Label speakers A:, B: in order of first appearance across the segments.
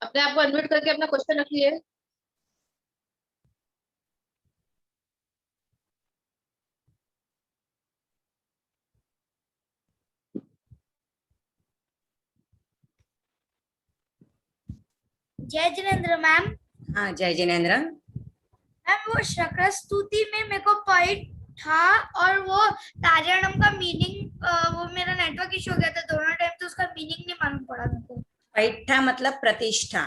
A: अपने आप को अनम्यूट करके अपना क्वेश्चन रखिए।
B: जय जिनेन्द्र मैम।
C: हाँ जय जिनेन्द्र।
B: मैम वो शक्र स्तुति में मेरे को पॉइंट था और वो तार्याणम का मीनिंग वो मेरा नेटवर्क इशू हो गया था दोनों टाइम, तो उसका मीनिंग नहीं मालूम पड़ा मेरे को।
C: पैठा मतलब प्रतिष्ठा,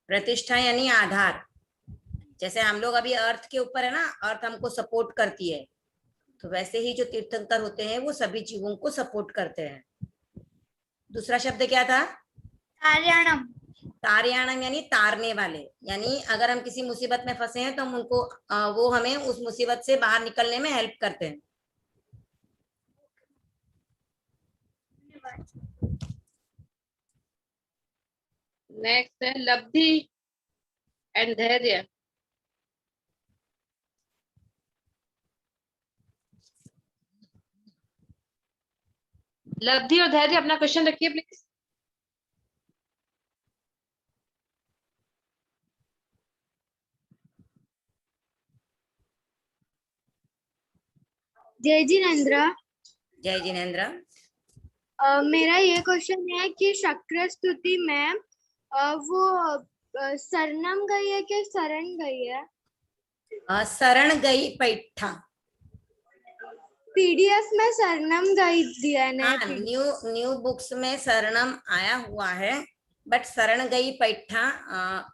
C: प्रतिष्ठा यानी आधार। जैसे हम लोग अभी अर्थ के ऊपर है ना, अर्थ हमको सपोर्ट करती है, तो वैसे ही जो तीर्थंकर होते हैं वो सभी जीवों को सपोर्ट करते हैं। दूसरा शब्द क्या था?
B: तार्याणम।
C: तार्याणम यानी तारने वाले, यानी अगर हम किसी मुसीबत में फंसे हैं तो हम उनको वो हमें उस मुसीबत से बाहर निकलने में हेल्प करते हैं।
A: नेक्स्ट है लब्धि एंड धैर्य। लब्धि और धैर्य, अपना क्वेश्चन रखिए प्लीज।
B: जय जिनेन्द्र।
C: जय जिनेन्द्र।
B: मेरा ये क्वेश्चन है कि शक्र स्तुति में वो सरनम गई है कि शरण गई है?
C: शरण गई पैठा।
B: पीडीएफ में सरनम गई दिया है।
C: हाँ, न्यू बुक्स में शरणम आया हुआ है, बट शरण गई पैठा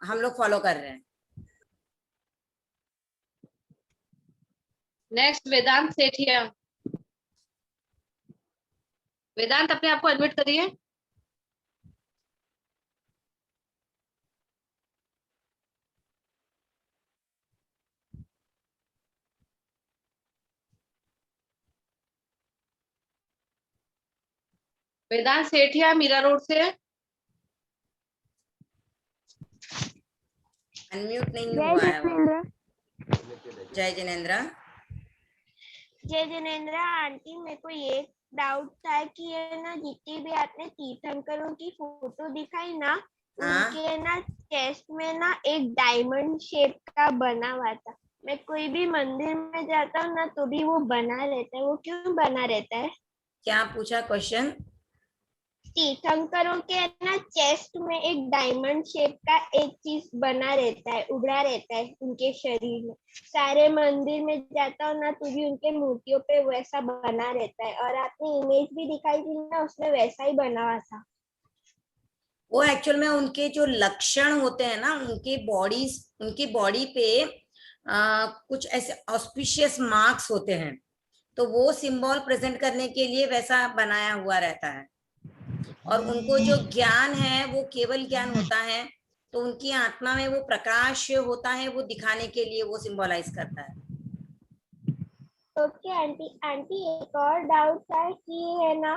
C: हम लोग फॉलो कर रहे हैं।
A: नेक्स्ट वेदांत सेठिया। वेदांत अपने आप को अनम्यूट करिए। वेदांत सेठिया मीरा रोड से।
C: अनम्यूट नहीं हुआ है वो। जय जिनेन्द्र।
D: जय जिनेन्द्र आंटी, मेरे को ये डाउट था कि ये ना जितनी भी आपने तीर्थंकरों की फोटो दिखाई ना, उनके ना चेस्ट में ना एक डायमंड शेप का बना हुआ था। मैं कोई भी मंदिर में जाता हूँ ना तो भी वो बना रहता है, वो क्यों बना रहता है?
C: क्या पूछा क्वेश्चन?
D: तीर्थंकरों के ना चेस्ट में एक डायमंड शेप का एक चीज बना रहता है, उभरा रहता है उनके शरीर में। सारे मंदिर में जाता हूँ ना तो भी उनके मूर्तियों पे वैसा बना रहता है, और आपने इमेज भी दिखाई थी ना, उसमें वैसा ही बना हुआ था।
C: वो एक्चुअल में उनके जो लक्षण होते हैं ना, उनकी बॉडी पे कुछ ऐसे ऑस्पिशियस मार्क्स होते हैं, तो वो सिंबल प्रेजेंट करने के लिए वैसा बनाया हुआ रहता है। और उनको जो ज्ञान है वो केवल ज्ञान होता है, तो उनकी आत्मा में वो प्रकाश होता है, वो दिखाने के लिए वो सिंबलाइज करता है।
D: Okay aunty. आंटी एक और डाउट था कि है ना,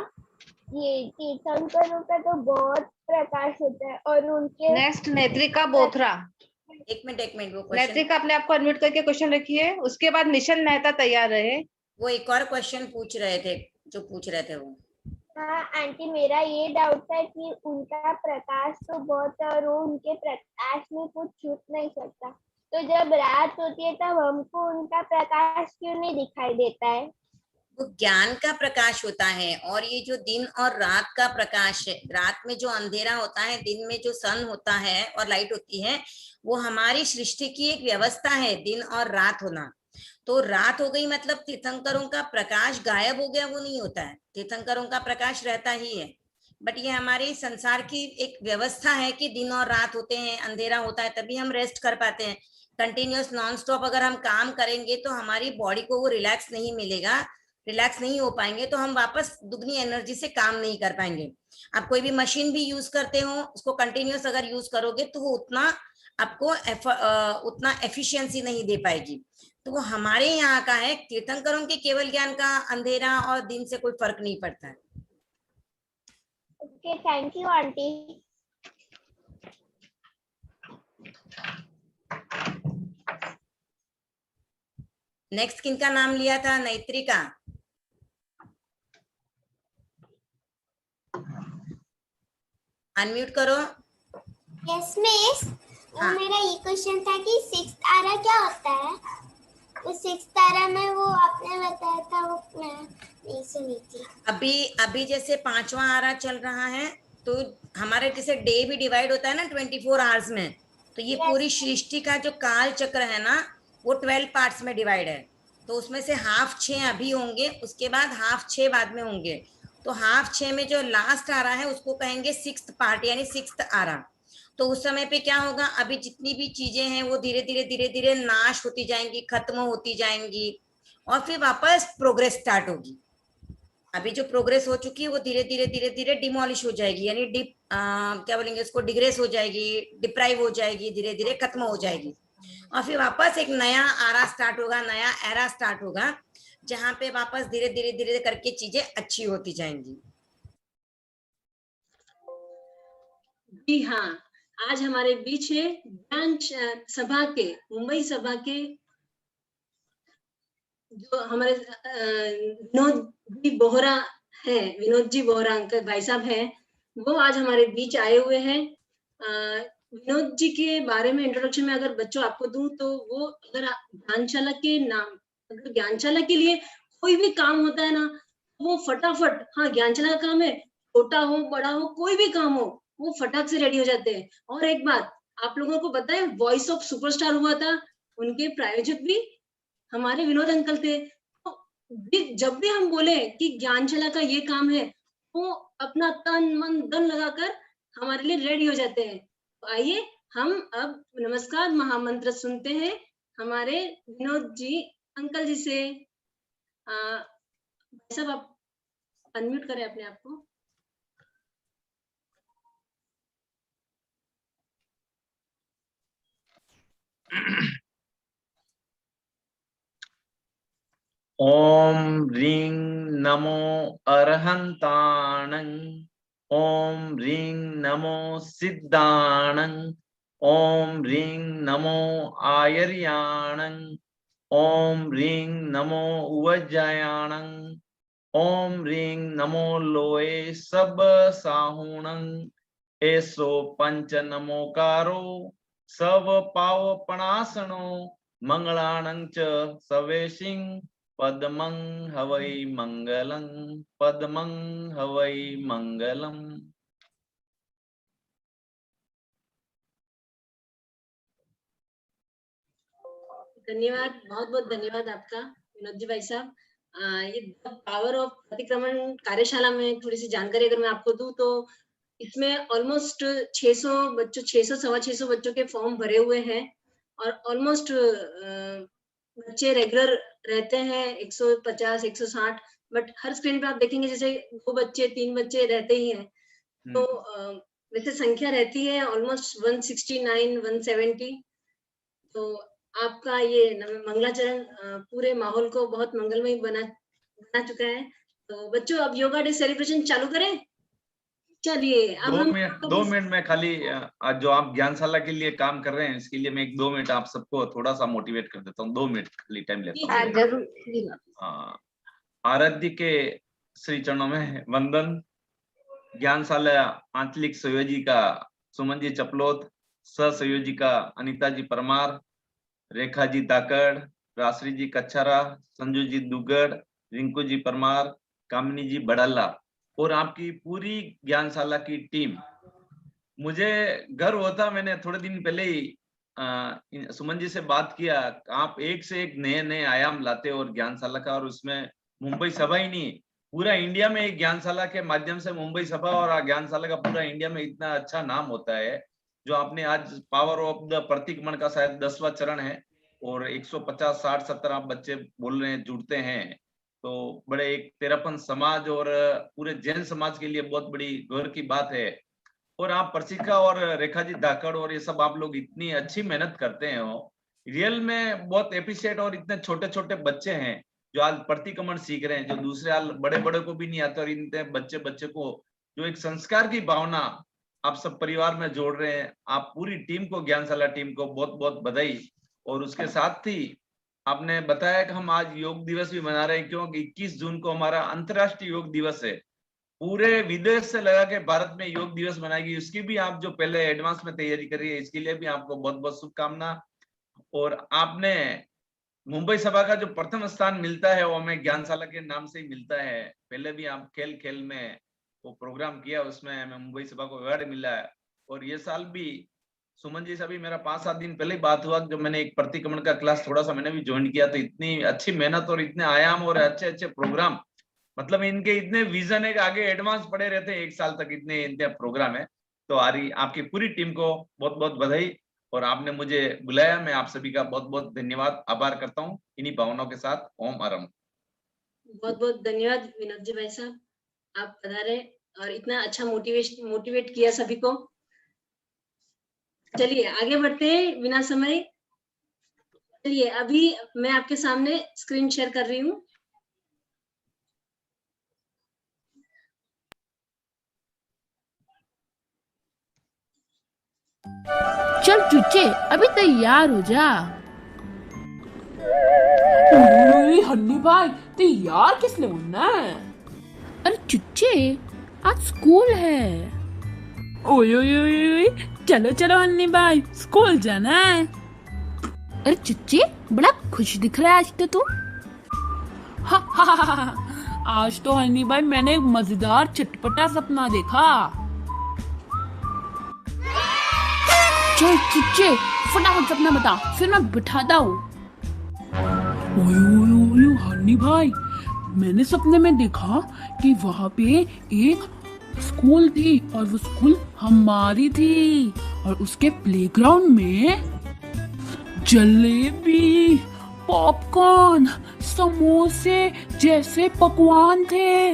D: ये तीर्थंकरों का तो बहुत प्रकाश होता है और उनके
A: नेक्स्ट नेत्रिका बोथरा।
C: एक मिनट वो क्वेश्चन,
A: नेत्रिका अपने आप को अनम्यूट करके क्वेश्चन रखिए। उसके बाद मिशन मेहता तैयार रहे।
C: वो एक और क्वेश्चन पूछ रहे थे, जो पूछ रहे थे वो।
D: हाँ आंटी, मेरा ये डाउट था कि उनका प्रकाश तो बहुत है और वो उनके प्रकाश में कुछ छूट नहीं सकता, तो जब रात होती है तब हमको उनका प्रकाश क्यों नहीं दिखाई देता है?
C: वो ज्ञान का प्रकाश होता है, और ये जो दिन और रात का प्रकाश है, रात में जो अंधेरा होता है, दिन में जो सन होता है और लाइट होती है, वो हमारी सृष्टि की एक व्यवस्था है, दिन और रात होना। तो रात हो गई मतलब तीर्थंकरों का प्रकाश गायब हो गया, वो नहीं होता है, तीर्थंकरों का प्रकाश रहता ही है। बट ये हमारे संसार की एक व्यवस्था है कि दिन और रात होते हैं, अंधेरा होता है, तभी हम रेस्ट कर पाते हैं। कंटिन्यूअस नॉन स्टॉप अगर हम काम करेंगे तो हमारी बॉडी को वो रिलैक्स नहीं मिलेगा, रिलैक्स नहीं हो पाएंगे, तो हम वापस दुगनी एनर्जी से काम नहीं कर पाएंगे। आप कोई भी मशीन भी यूज करते हो, उसको कंटिन्यूअस अगर यूज करोगे तो वो उतना आपको उतना एफिशिएंसी नहीं दे पाएगी। तो वो हमारे यहाँ का है, तीर्थंकरों के केवल ज्ञान का अंधेरा और दिन से कोई फर्क नहीं पड़ता है।
D: Okay, thank you aunty.
C: Next किनका नाम लिया था? नेत्रिका। अनम्यूट करो।
E: यस मिस,
C: हाँ।
E: मेरा ये क्वेश्चन था कि सिक्स्थ आरा क्या होता है? वो सिक्स्थ आरा में वो आपने बताया था, वो मैं नहीं सुनी थी।
C: अभी जैसे 5वां आरा चल रहा है, तो हमारे जैसे डे भी डिवाइड होता है ना 24 आवर्स में, तो ये पूरी सृष्टि का जो काल चक्र है ना, वो 12 पार्ट्स में डिवाइड है। तो उसमें से हाफ 6 अभी होंगे, उसके बाद हाफ 6 बाद में होंगे। तो हाफ 6 में जो लास्ट आ रहा है उसको कहेंगे सिक्स्थ पार्ट, यानी सिक्स्थ आरा। तो उस समय पे क्या होगा, अभी जितनी भी चीजें हैं वो धीरे धीरे नाश होती जाएंगी, खत्म होती जाएंगी, और फिर वापस प्रोग्रेस स्टार्ट होगी। अभी जो प्रोग्रेस हो चुकी है वो धीरे धीरे डिमोलिश हो जाएगी, यानी क्या बोलेंगे उसको, डिग्रेस हो जाएगी, डिप्राइव हो जाएगी, धीरे धीरे खत्म हो जाएगी। और फिर वापस एक नया आरा स्टार्ट होगा, नया एरा स्टार्ट होगा, जहां पे वापस धीरे धीरे करके चीजें अच्छी होती जाएंगी।
F: जी हाँ, आज हमारे बीच है ज्ञान सभा के, मुंबई सभा के जो हमारे विनोद जी बोहरा है, विनोद जी बोहरा अंकल भाई साहब हैं, वो आज हमारे बीच आए हुए हैं। विनोद जी के बारे में इंट्रोडक्शन में अगर बच्चों आपको दूं, तो वो अगर ज्ञानशाला के नाम, अगर ज्ञानशाला के लिए कोई भी काम होता है ना, वो फटाफट, हाँ ज्ञानशाला का काम है, छोटा हो बड़ा हो कोई भी काम हो, वो फटाक से रेडी हो जाते हैं। और एक बात आप लोगों को पता है, वॉइस ऑफ सुपरस्टार हुआ था, उनके प्रायोजक भी हमारे विनोद अंकल थे। तो जब भी हम बोले कि ज्ञानशाला का ये काम है, वो अपना तन मन धन लगाकर हमारे लिए रेडी हो जाते हैं। तो आइए हम अब नमस्कार महामंत्र सुनते हैं हमारे विनोद जी अंकल जी से। भाई साहब आप अनम्यूट करें अपने आप को।
G: ओम ह्रीं नमो अरहंताणं, ओम ह्रीं नमो सिद्धाणं, ओम ह्रीं नमो आयर्याणं, ओम ह्रीं नमो उवज्जायाणं, ओम ह्रीं नमो लोए सब साहुणं, एसो पंच नमोकारो सब पावपणासनो, मंगलानं च सवेशिं, पद्मं हवै मंगलं, पद्मं हवै मंगलम।
F: धन्यवाद, बहुत बहुत धन्यवाद आपका विनोद जी भाई साहब। ये पावर ऑफ प्रतिक्रमण कार्यशाला में थोड़ी सी जानकारी अगर मैं आपको दूं, तो इसमें ऑलमोस्ट 600 बच्चों, 600 सवा 600 बच्चों के फॉर्म भरे हुए हैं, और ऑलमोस्ट बच्चे रेगुलर रहते हैं 150 160, बट हर स्क्रीन पे आप देखेंगे जैसे 2 बच्चे 3 बच्चे रहते ही हैं। तो वैसे संख्या रहती है ऑलमोस्ट 169 170। तो आपका ये मंगलाचरण पूरे माहौल को बहुत मंगलमय बना चुका है। तो बच्चों अब योगा डे सेलिब्रेशन चालू करें। चलिए अब
G: 2 मिनट में खाली जो आप ज्ञानशाला के लिए काम कर रहे हैं, इसके लिए मैं 2 मिनट आप सबको थोड़ा सा मोटिवेट कर देता हूँ। 2 मिनट खाली टाइम लेता हूँ।
A: जरूर।
G: आराध्य के श्री चरणों में वंदन। ज्ञानशाला आंचलिक संयोजिका सुमन जी चपलोत, सह संयोजिका अनिता जी परमार, रेखा जी दाकड़, राश्री जी कच्छारा, संजू जी दुगड़, रिंकू जी परमार, कामिनी जी बड़ाला और आपकी पूरी ज्ञानशाला की टीम। मुझे गर्व होता, मैंने थोड़े दिन पहले ही सुमन जी से बात किया, आप एक से एक नए नए आयाम लाते हो और ज्ञानशाला का, और उसमें मुंबई सभा ही नहीं, पूरा इंडिया में एक ज्ञानशाला के माध्यम से मुंबई सभा और ज्ञानशाला का पूरा इंडिया में इतना अच्छा नाम होता है। जो आपने आज पावर ऑफ द प्रतिक्रमण का शायद 10वां चरण है, और 150 60 70 आप बच्चे बोल रहे हैं जुड़ते हैं, तो बड़े एक तेरापन समाज और पूरे जैन समाज के लिए बहुत बड़ी गर्व की बात है। और आप पर्सिका और रेखा जी धाकड़ और ये सब आप लोग इतनी अच्छी मेहनत करते हैं, रियल में बहुत एप्रिशिएट। और इतने छोटे छोटे बच्चे हैं जो आज प्रतिक्रमण सीख रहे हैं, जो दूसरे आज बड़े बड़े को भी नहीं आते, और इतने बच्चे को जो एक संस्कार की भावना आप सब परिवार में जोड़ रहे हैं। आप पूरी टीम को, ज्ञानशाला टीम को बहुत बहुत बधाई। और उसके साथ ही आपने बताया कि हम आज योग दिवस भी मना रहे हैं, क्योंकि 21 जून को हमारा अंतर्राष्ट्रीय योग दिवस है। पूरे विदेश से लगा के भारत में योग दिवस मनाएगी। उसकी भी आप जो पहले एडवांस में तैयारी कर रही है, इसके लिए भी आपको बहुत बहुत शुभकामना। और आपने मुंबई सभा का जो प्रथम स्थान मिलता है वो हमें ज्ञानशाला के नाम से ही मिलता है। पहले भी आप खेल खेल में वो प्रोग्राम किया, उसमें हमें मुंबई सभा को अवार्ड मिला है। और ये साल भी सुमन जी से भी मेरा 5-7 दिन पहले ही बात हुआ, जब मैंने एक प्रतिक्रमण का क्लास थोड़ा सा मैंने भी ज्वाइन किया, तो इतनी अच्छी मेहनत और इतने आयाम और अच्छे अच्छे प्रोग्राम, मतलब इनके इतने विजन है कि आगे एडवांस पड़े रहते हैं, 1 साल तक इतने इनके प्रोग्राम है। तो आरी आपकी पूरी टीम को बहुत बहुत बधाई, और आपने मुझे बुलाया, मैं आप सभी का बहुत बहुत धन्यवाद आभार करता हूँ। इन्हीं भावनाओं के साथ ओम आरम।
F: बहुत बहुत धन्यवाद विनोद जी भाई साहब, आप पधारे और इतना अच्छा मोटिवेट किया सभी को। चलिए आगे बढ़ते हैं बिना समय। चलिए अभी मैं आपके सामने स्क्रीन शेयर कर रही हूँ।
H: चल चुच्चे, अभी तैयार हो जा।
I: हन्नी भाई, तैयार किस लिए होना है?
H: अरे चुच्चे, आज स्कूल है।
I: ओए ओए ओए ओए, चलो चलो हन्नी भाई, स्कूल जाना है।
H: अरे चुच्चे, बड़ा खुश दिख रहा है आज तो तू।
I: आज तो हन्नी भाई मैंने एक मजेदार चटपटा सपना देखा।
H: चल चुच्चे, फटाफट सपना बता, फिर मैं बिठाता हूँ।
I: ओए ओए ओए हन्नी भाई, मैंने सपने में देखा कि वहाँ पे एक स्कूल थी और वो स्कूल हमारी थी, और उसके प्लेग्राउंड में जलेबी, पॉपकॉर्न, समोसे जैसे पकवान थे।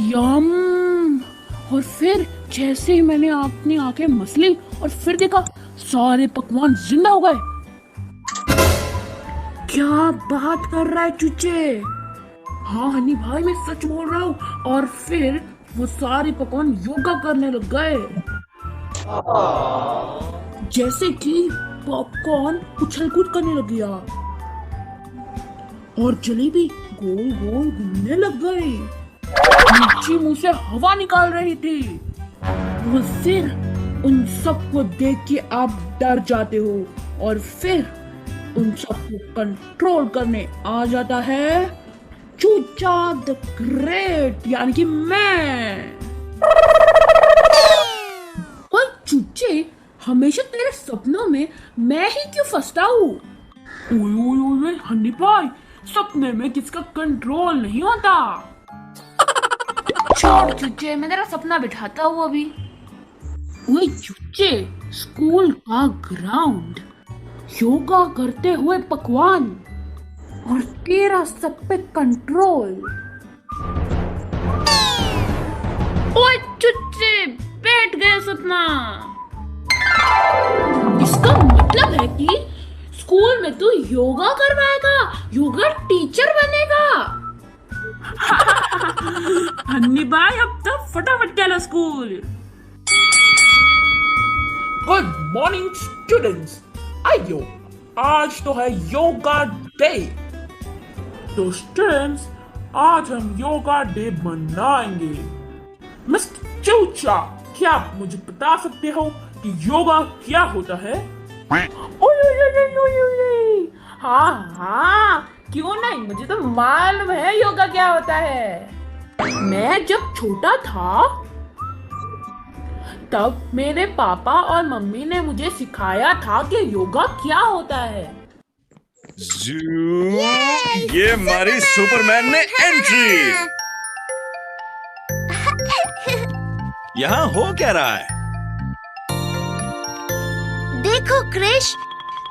I: यम। और फिर जैसे ही मैंने अपनी आंखें मसली और फिर देखा, सारे पकवान जिंदा हो गए।
H: क्या बात कर रहा है चुच्चे?
I: हाँ हनी भाई, मैं सच बोल रहा हूँ। और फिर वो सारे पकवान योगा करने लग गए। जैसे कि पॉपकॉर्न उछल कूद करने लग गया और जलेबी गोल गोल घूमने लग गई, नीचे मुंह से हवा निकाल रही थी। और फिर उन सबको देख के आप डर जाते हो, और फिर उन सबको कंट्रोल करने आ जाता है चूचा द ग्रेट, यानी कि मैं। और चूचे, हमेशा तेरे सपनों में मैं ही क्यों फंसता हूँ? ओए ओए ओए हनी भाई, सपने में किसका कंट्रोल नहीं होता।
H: छोड़ चुच्चे, मैं तेरा सपना बिठाता हूँ अभी।
I: ओए चूचे, स्कूल का ग्राउंड, योगा करते हुए पकवान, और तेरा सब पे कंट्रोल।
H: ओए चुच्चे, बैठ गया सपना।
I: इसका मतलब है कि स्कूल में तू योगा करवाएगा, योगा टीचर बनेगा। हन्नी भाई, अब तो फटाफट चलो स्कूल।
J: गुड मॉर्निंग स्टूडेंट्स, आइयो, आज तो है योगा डे। तो स्टूडेंट्स, आज हम योगा डे मनाएंगे। मिस्टर चूचा, क्या आप मुझे बता सकते हो कि योगा क्या होता है?
I: हाँ हाँ, क्यों नहीं, मुझे तो मालूम है योगा क्या होता है। मैं जब छोटा था तब मेरे पापा और मम्मी ने मुझे सिखाया था कि योगा क्या होता है।
K: ये हमारी सुपरमैन ने एंट्री। यहाँ हो क्या रहा है?
E: देखो क्रिश,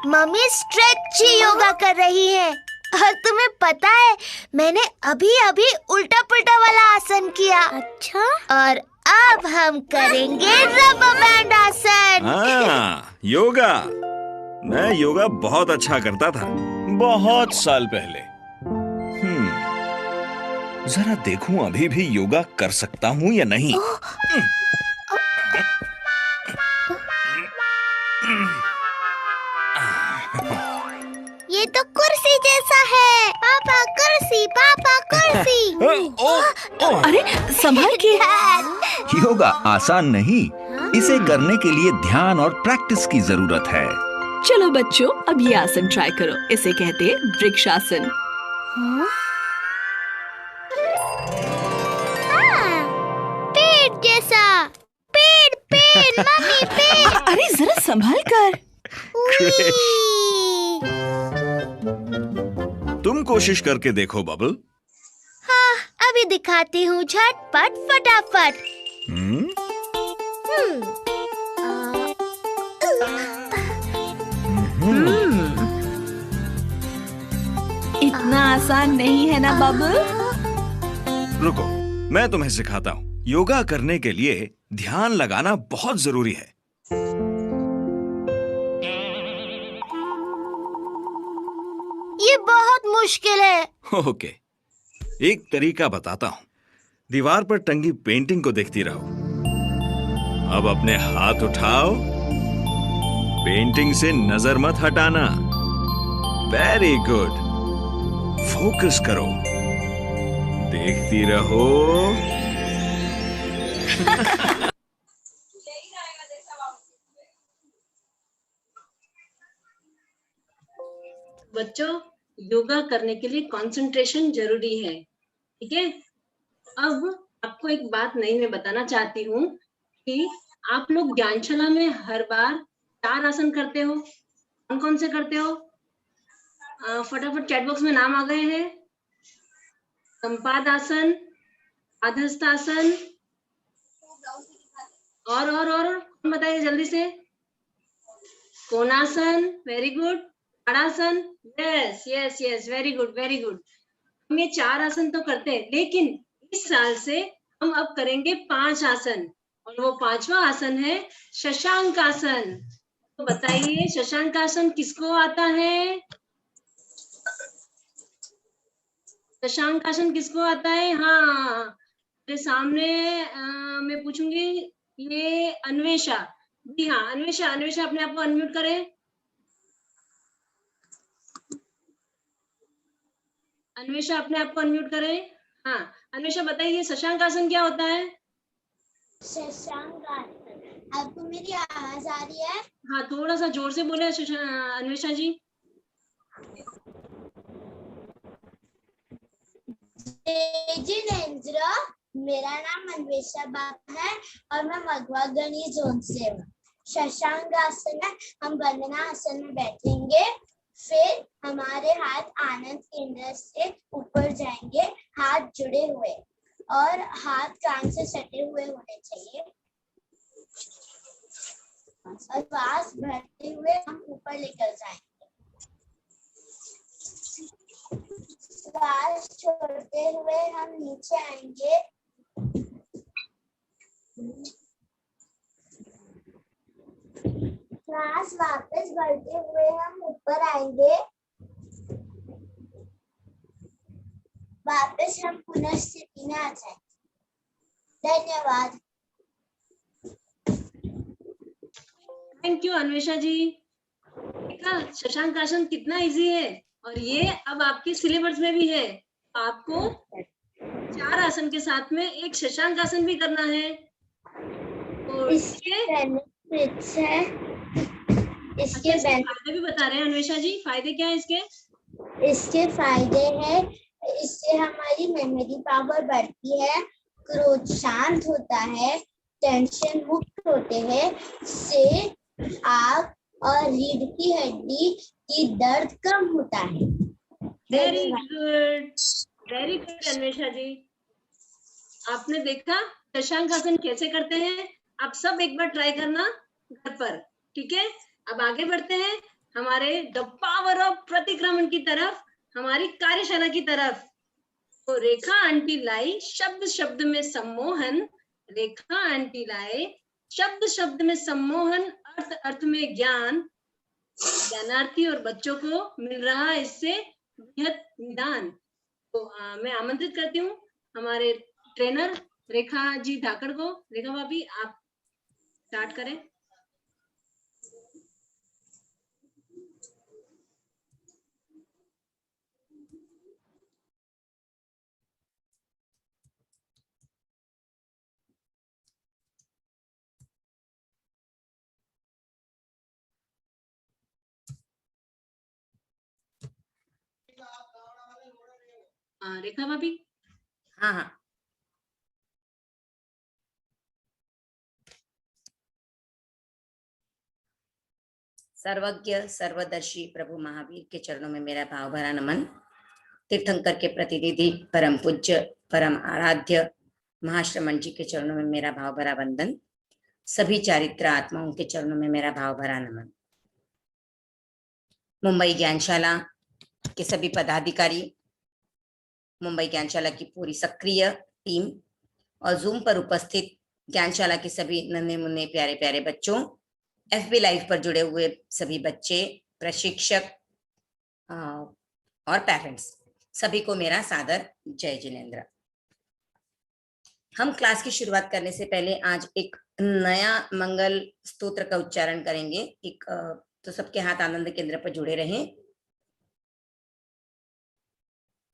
E: मम्मी स्ट्रेची योगा कर रही है। और तुम्हें पता है, मैंने अभी अभी उल्टा पुल्टा वाला आसन किया। अच्छा? और अब हम करेंगे रबर बैंड आसन।
K: हाँ, योगा। मैं योगा बहुत अच्छा करता था, बहुत साल पहले। जरा देखूं अभी भी योगा कर सकता हूँ या नहीं।
E: ये तो कुर्सी जैसा है। पापा कुर्सी, पापा कुर्सी। जैसी।
H: अरे संभल के।
K: योगा आसान नहीं, इसे करने के लिए ध्यान और प्रैक्टिस की जरूरत है।
H: चलो बच्चों, अब ये आसन ट्राई करो। इसे कहते हैं वृक्षासन।
E: पेड़ जैसा। पेड़ पेड़ मम्मी पेड़।
H: अरे जरा संभल कर।
K: तुम कोशिश करके देखो बबल।
E: हाँ, अभी दिखाती हूँ, झटपट फटाफट।
H: इतना आसान नहीं है ना बबल?
K: रुको, मैं तुम्हें सिखाता हूँ। योगा करने के लिए ध्यान लगाना बहुत जरूरी है।
E: ये बहुत मुश्किल है।
K: ओके, एक तरीका बताता हूँ। दीवार पर टंगी पेंटिंग को देखती रहो। अब अपने हाथ उठाओ। पेंटिंग से नजर मत हटाना। Very good. फोकस करो। देखती रहो।
F: बच्चों, योगा करने के लिए कंसंट्रेशन जरूरी है, ठीक है। अब आपको एक बात नई मैं बताना चाहती हूँ कि आप लोग ज्ञानशाला में हर बार 4 आसन करते हो। कौन कौन से करते हो? फटाफट चैट बॉक्स में नाम आ गए हैं। संपाद आसन, अधस्तासन, और बताइए जल्दी से। Konasana, very good. Tadasana, yes yes yes, very good very good. हम ये 4 आसन तो करते हैं, लेकिन इस साल से हम अब करेंगे 5 आसन, और वो 5वां आसन है शशांक आसन। तो बताइए, शशांक आसन किसको आता है? शशांक आसन किसको आता है? हाँ, मेरे सामने मैं पूछूंगी, ये अन्वेषा। जी हाँ, अन्वेषा अपने आप को अनम्यूट करें। अन्वेषा अपने आप को अनम्यूट करें। हाँ, अन्वेषा बताइए, शशांक आसन क्या होता है?
D: शशांक आसन, आपको मेरी आवाज आ रही है?
F: हाँ, थोड़ा सा जोर से बोले अन्वेषा जी।
D: जिनेंद्र, मेरा नाम अन्वेषा बाबा है और मैं मघवा गणी जोन से हूँ। शशांक आसन है, हम वंदना आसन में बैठेंगे, फिर हमारे हाथ आनंद केंद्र से ऊपर जाएंगे, हाथ जुड़े हुए और हाथ कान से सटे हुए होने चाहिए, और श्वास भरते हुए हम ऊपर लेकर जाएंगे। श्वास छोड़ते हुए हम नीचे आएंगे, श्वास वापस भरते हुए हम ऊपर आएंगे, वापस हम पुनः स्थिति में आ जाएंगे। धन्यवाद।
F: थैंक यू अन्वेषा जी। देखा शशांक आसन कितना इजी है, और ये अब आपके सिलेबस में भी है। आपको 4 आसन के साथ में एक शशांक आसन भी करना है। और इसके फायदे भी बता रहे हैं अन्वेषा जी। फायदे क्या है इसके?
D: इसके फायदे हैं, इससे हमारी मेमोरी पावर बढ़ती है, क्रोध शांत होता है, टेंशन मुक्त होते हैं, इससे आँख और रीढ़ की हड्डी की दर्द कम होता है।
F: वेरी गुड अन्वेषा जी। आपने देखा शशांक आसन कैसे करते हैं? आप सब एक बार ट्राई करना घर पर, ठीक है। अब आगे बढ़ते हैं हमारे द पावर ऑफ प्रतिक्रमण की तरफ, हमारी कार्यशाला की तरफ। तो रेखा आंटी लाई शब्द शब्द में सम्मोहन। रेखा आंटी लाई शब्द शब्द में सम्मोहन, अर्थ अर्थ में ज्ञान। ज्ञानार्थी और बच्चों को मिल रहा है इससे बृहत निदान। तो मैं आमंत्रित करती हूँ हमारे ट्रेनर रेखा जी धाकड़ को। रेखा भाभी, आप स्टार्ट करें। रेखा भाभी।
C: हाँ हाँ, सर्वज्ञ सर्वदर्शी प्रभु महावीर के चरणों में मेरा भाव भरा नमन। तीर्थंकर के प्रतिनिधि परम पूज्य परम आराध्य महाश्रमण जी के चरणों में मेरा भाव भरा वंदन। सभी चारित्र आत्माओं के चरणों में मेरा भाव भरा नमन। मुंबई ज्ञानशाला के सभी पदाधिकारी, मुंबई ज्ञानशाला की पूरी सक्रिय टीम और जूम पर उपस्थित ज्ञानशाला के सभी नन्हे मुन्ने प्यारे प्यारे बच्चों, FB लाइव पर जुड़े हुए सभी बच्चे, प्रशिक्षक और पेरेंट्स, सभी को मेरा सादर जय जिनेंद्र। हम क्लास की शुरुआत करने से पहले आज एक नया मंगल स्तोत्र का उच्चारण करेंगे। एक तो सबके हाथ आनंद केंद्र पर जुड़े रहें।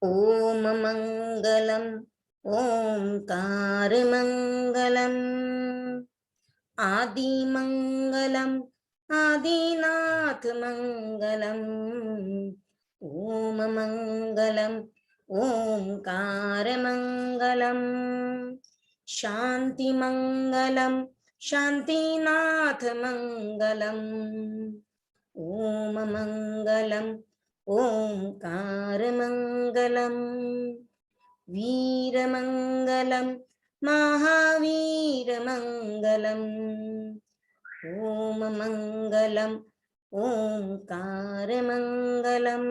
C: ओम मंगलम ओंकार मंगलम आदि मंगलम आदिनाथ मंगलम। ओम मंगलम ओंकार मंगलम शांति मंगलम शांतिनाथ मंगलम। ओम मंगलम ओंकार मंगलम वीर मंगलम महावीर मंगलम। ओम मंगलम ओंकार मंगलम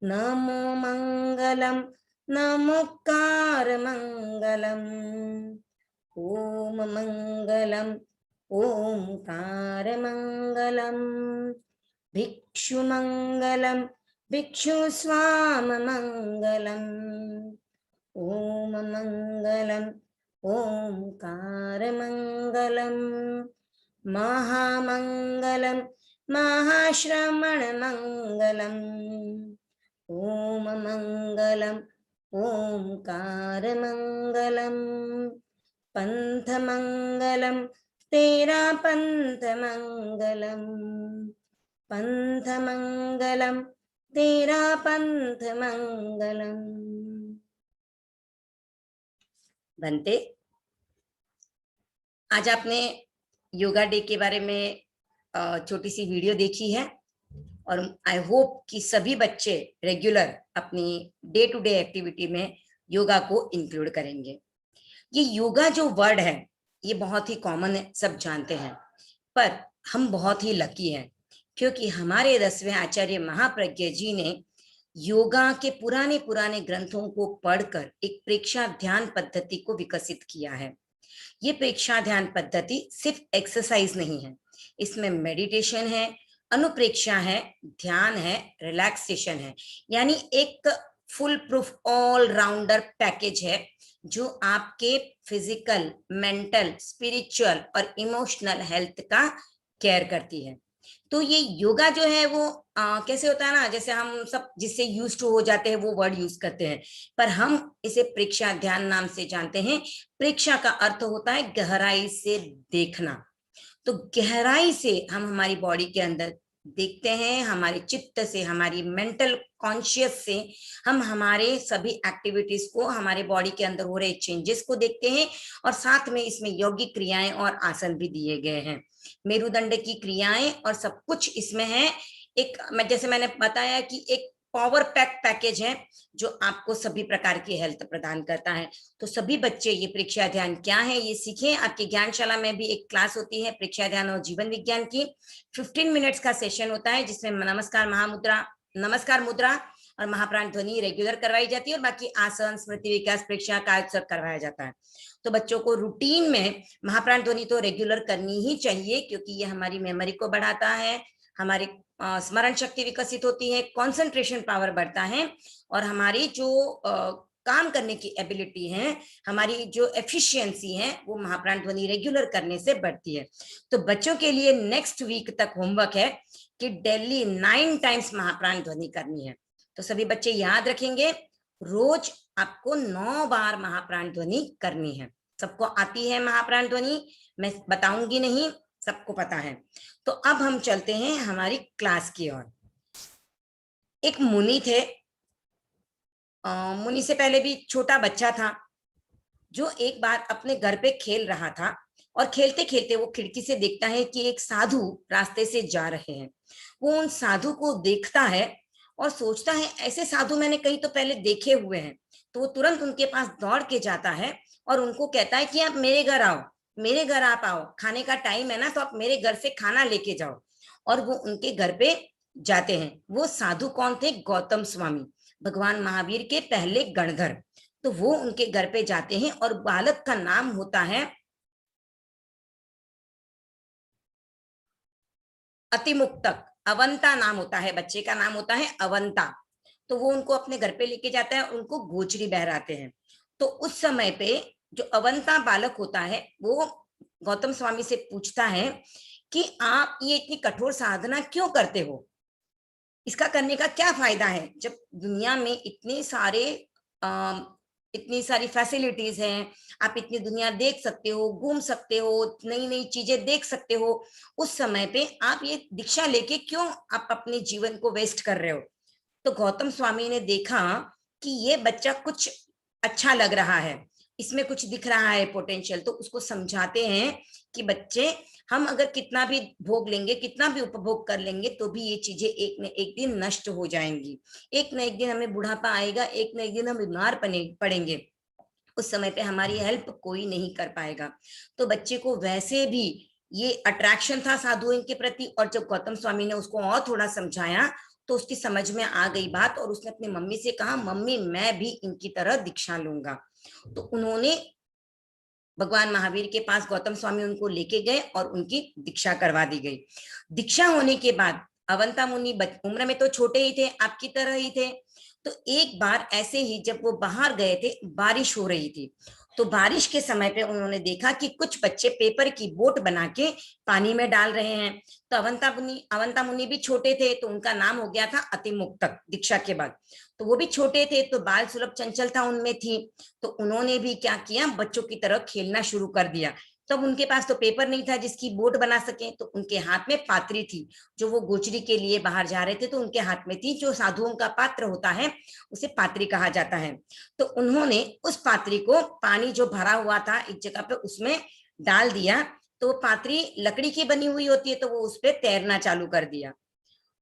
C: नमो मंगलम नमोकार मंगलम। ओम मंगलम ओंकार मंगलम भिक्षु मंगलम भिक्षु स्वाम मंगलम। ओम मंगलम ओंकार मंगलम महामंगलम महाश्रमण मंगलम। ओम मंगलम ओंकार मंगलम पंथ मंगलम तेरा पंथ मंगलम। पंथ मंगलम तेरा पंथ मंगलम। बनते, आज आपने योगा डे के बारे में छोटी सी वीडियो देखी है और आई होप कि सभी बच्चे रेगुलर अपनी डे टू डे एक्टिविटी में योगा को इंक्लूड करेंगे। ये योगा जो वर्ड है ये बहुत ही कॉमन है, सब जानते हैं, पर हम बहुत ही लकी हैं क्योंकि हमारे 10वें आचार्य महाप्रज्ञ जी ने योगा के पुराने पुराने ग्रंथों को पढ़कर एक प्रेक्षा ध्यान पद्धति को विकसित किया है। ये प्रेक्षा ध्यान पद्धति सिर्फ एक्सरसाइज नहीं है, इसमें मेडिटेशन है, अनुप्रेक्षा है, ध्यान है, रिलैक्सेशन है, यानी एक full proof all rounder package है जो आपके फिजिकल, मेंटल, स्पिरिचुअल और इमोशनल हेल्थ का केयर करती है। तो ये योगा जो है वो कैसे होता है ना, जैसे हम सब जिससे यूज्ड टू हो जाते हैं वो वर्ड यूज करते हैं, पर हम इसे प्रेक्षा ध्यान नाम से जानते हैं। प्रेक्षा का अर्थ होता है गहराई से देखना। तो गहराई से हम हमारी बॉडी के अंदर देखते हैं, हमारे चित्त से, हमारी मेंटल कॉन्शियस से हम हमारे सभी एक्टिविटीज को, हमारे बॉडी के अंदर हो रहे चेंजेस को देखते हैं और साथ में इसमें यौगिक क्रियाएं और आसन भी दिए गए हैं, मेरुदंड की क्रियाएं और सब कुछ इसमें है। एक जैसे मैंने बताया कि एक पावर पैक पैकेज है जो आपको सभी प्रकार की हेल्थ प्रदान करता है। तो सभी बच्चे ये प्रेक्षा ध्यान क्या है ये सीखें। आपकी ज्ञानशाला में भी एक क्लास होती है प्रेक्षा ध्यान और जीवन विज्ञान की, 15 मिनट्स का सेशन होता है जिसमें नमस्कार मुद्रा और महाप्राण ध्वनि रेगुलर करवाई जाती है और बाकी आसन, स्मृति विकास, प्रेक्षा कार्य सब करवाया जाता है। तो बच्चों को रूटीन में महाप्राण ध्वनि तो रेगुलर करनी ही चाहिए क्योंकि ये हमारी मेमोरी को बढ़ाता है, हमारी स्मरण शक्ति विकसित होती है, कंसंट्रेशन पावर बढ़ता है और हमारी जो काम करने की एबिलिटी है, हमारी जो एफिशिएंसी है वो महाप्राण ध्वनि रेगुलर करने से बढ़ती है। तो बच्चों के लिए नेक्स्ट वीक तक होमवर्क है कि डेली 9 टाइम्स महाप्राण ध्वनि करनी है। तो सभी बच्चे याद रखेंगे, रोज आपको 9 बार महाप्राण ध्वनि करनी है। सबको आती है महाप्राण ध्वनि, मैं बताऊंगी नहीं, सबको पता है। तो अब हम चलते हैं हमारी क्लास की ओर। एक मुनि थे, मुनि से पहले भी छोटा बच्चा था जो एक बार अपने घर पे खेल रहा था और खेलते खेलते वो खिड़की से देखता है कि एक साधु रास्ते से जा रहे हैं। वो उन साधु को देखता है और सोचता है ऐसे साधु मैंने कहीं तो पहले देखे हुए हैं। तो वो तुरंत उनके पास दौड़ के जाता है और उनको कहता है कि आप मेरे घर आओ, मेरे घर आप आओ, खाने का टाइम है ना, तो आप मेरे घर से खाना लेके जाओ। और वो उनके घर पे जाते हैं। वो साधु कौन थे? गौतम स्वामी, भगवान महावीर के पहले गणधर। तो वो उनके घर पे जाते हैं और बालक का नाम होता है अतिमुक्तक, अवंता नाम होता है, बच्चे का नाम होता है अवंता। तो वो उनको अपने घर पे लेके जाता है, उनको गोचरी बहराते हैं। तो उस समय पे जो अवंता बालक होता है वो गौतम स्वामी से पूछता है कि आप ये इतनी कठोर साधना क्यों करते हो, इसका करने का क्या फायदा है, जब दुनिया में इतनी सारी फैसिलिटीज हैं, आप इतनी दुनिया देख सकते हो, घूम सकते हो, नई नई चीजें देख सकते हो, उस समय पे आप ये दीक्षा लेके क्यों आप अपने जीवन को वेस्ट कर रहे हो। तो गौतम स्वामी ने देखा कि ये बच्चा कुछ अच्छा लग रहा है, इसमें कुछ दिख रहा है पोटेंशियल। तो उसको समझाते हैं कि बच्चे, हम अगर कितना भी भोग लेंगे, कितना भी उपभोग कर लेंगे, तो भी ये चीजें एक न एक दिन नष्ट हो जाएंगी। एक न एक दिन हमें बुढ़ापा आएगा, एक न एक दिन हम बीमार पड़ेंगे, उस समय पे हमारी हेल्प कोई नहीं कर पाएगा। तो बच्चे को वैसे भी ये अट्रैक्शन था साधुओं के प्रति, और जब गौतम स्वामी ने उसको और थोड़ा समझाया तो उसकी समझ में आ गई बात, और उसने अपनी मम्मी से कहा, मम्मी मैं भी इनकी तरह दीक्षा लूंगा। तो उन्होंने भगवान महावीर के पास गौतम स्वामी उनको लेके गए और उनकी दीक्षा करवा दी गई। दीक्षा होने के बाद अवंता मुनि उम्र में तो छोटे ही थे, आपकी तरह ही थे। तो एक बार ऐसे ही जब वो बाहर गए थे, बारिश हो रही थी, तो बारिश के समय पे उन्होंने देखा कि कुछ बच्चे पेपर की बोट बना के पानी में डाल रहे हैं। तो अवंता मुनि भी छोटे थे, तो उनका नाम हो गया था अतिमुक्तक दीक्षा के बाद। तो वो भी छोटे थे, तो बाल सुलभ चंचलता उनमें थी। तो उन्होंने भी क्या किया, बच्चों की तरह खेलना शुरू कर दिया। तब उनके पास तो पेपर नहीं था जिसकी बोट बना सके, तो उनके हाथ में पात्री थी। जो वो गोचरी के लिए बाहर जा रहे थे तो उनके हाथ में थी, जो साधुओं का पात्र होता है उसे पात्री कहा जाता है। तो उन्होंने उस पात्री को पानी जो भरा हुआ था एक जगह पे उसमें डाल दिया। तो पात्री लकड़ी की बनी हुई होती है, तो वो उस पर तैरना चालू कर दिया।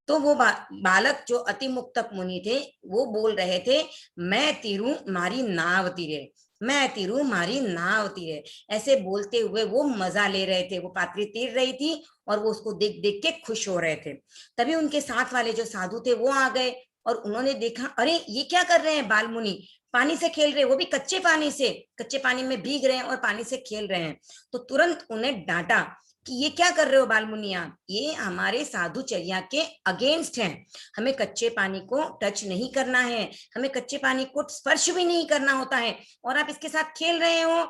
C: तो वो बालक जो अतिमुक्तक मुनि थे वो बोल रहे थे, मैं तीरू मारी नाव तीरे, मैं तीरू मारी नाव तीरे। ऐसे बोलते हुए वो मजा ले रहे थे। वो पात्री तीर रही थी और वो उसको देख देख के खुश हो रहे थे। तभी उनके साथ वाले जो साधु थे वो आ गए और उन्होंने देखा, अरे ये क्या कर रहे हैं बाल मुनि, पानी से खेल रहे, वो भी कच्चे पानी में भीग रहे हैं और पानी से खेल रहे हैं। तो तुरंत उन्हें डांटा कि ये क्या कर रहे हो बाल मुनि आप, ये हमारे साधुचर्या के अगेंस्ट हैं। हमें कच्चे पानी को टच नहीं करना है, हमें कच्चे पानी को स्पर्श भी नहीं करना होता है, और आप इसके साथ खेल रहे हो।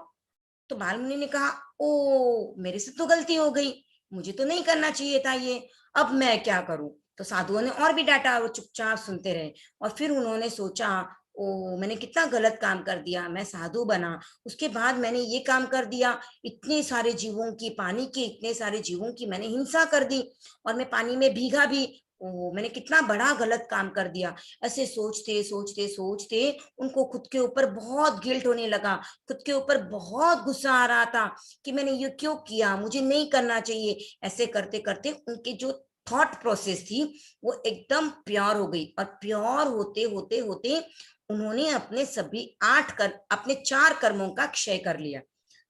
C: तो बाल मुनि ने कहा, ओ मेरे से तो गलती हो गई, मुझे तो नहीं करना चाहिए था ये, अब मैं क्या करूं। तो साधुओं ने और भी डांटा, वो चुपचाप सुनते रहे। और फिर उन्होंने सोचा, ओ मैंने कितना गलत काम कर दिया, मैं साधु बना, उसके बाद मैंने ये काम कर दिया, इतने सारे जीवों की, पानी के इतने सारे जीवों की मैंने हिंसा कर दी, और मैं पानी में भीगा भी, ओ मैंने कितना बड़ा गलत काम कर दिया। ऐसे सोचते सोचते सोचते उनको खुद के ऊपर बहुत गिल्ट होने लगा, खुद के ऊपर बहुत गुस्सा आ रहा था कि मैंने ये क्यों किया, मुझे नहीं करना चाहिए। ऐसे करते करते उनके जो थॉट प्रोसेस थी वो एकदम प्योर हो गई, और प्योर होते होते होते उन्होंने अपने अपने 4 कर्मों का क्षय कर लिया।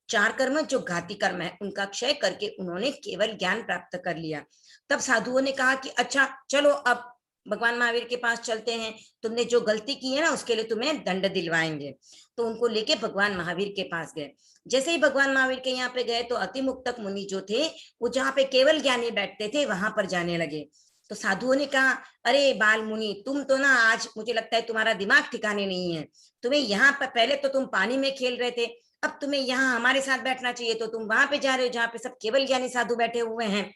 C: 4 कर्म जो घाती कर्म है उनका क्षय करके उन्होंने केवल ज्ञान प्राप्त कर लिया। तब साधुओं ने कहा कि अच्छा चलो अब भगवान महावीर के पास चलते हैं, तुमने जो गलती की है ना उसके लिए तुम्हें दंड दिलवाएंगे। तो उनको लेके भगवान महावीर के पास गए। जैसे ही भगवान महावीर के यहाँ पे गए तो अतिमुक्तक मुनि जो थे वो जहाँ पे केवल ज्ञानी बैठते थे वहां पर जाने लगे। तो साधुओं ने कहा, अरे बाल मुनि तुम तो ना आज मुझे लगता है तुम्हारा दिमाग ठिकाने नहीं है, तुम्हें यहाँ पर पहले तो तुम पानी में खेल रहे थे, अब तुम्हें यहाँ हमारे साथ बैठना चाहिए, तो तुम वहां पे जा रहे हो जहाँ पे सब केवल ज्ञानी साधु बैठे हुए हैं।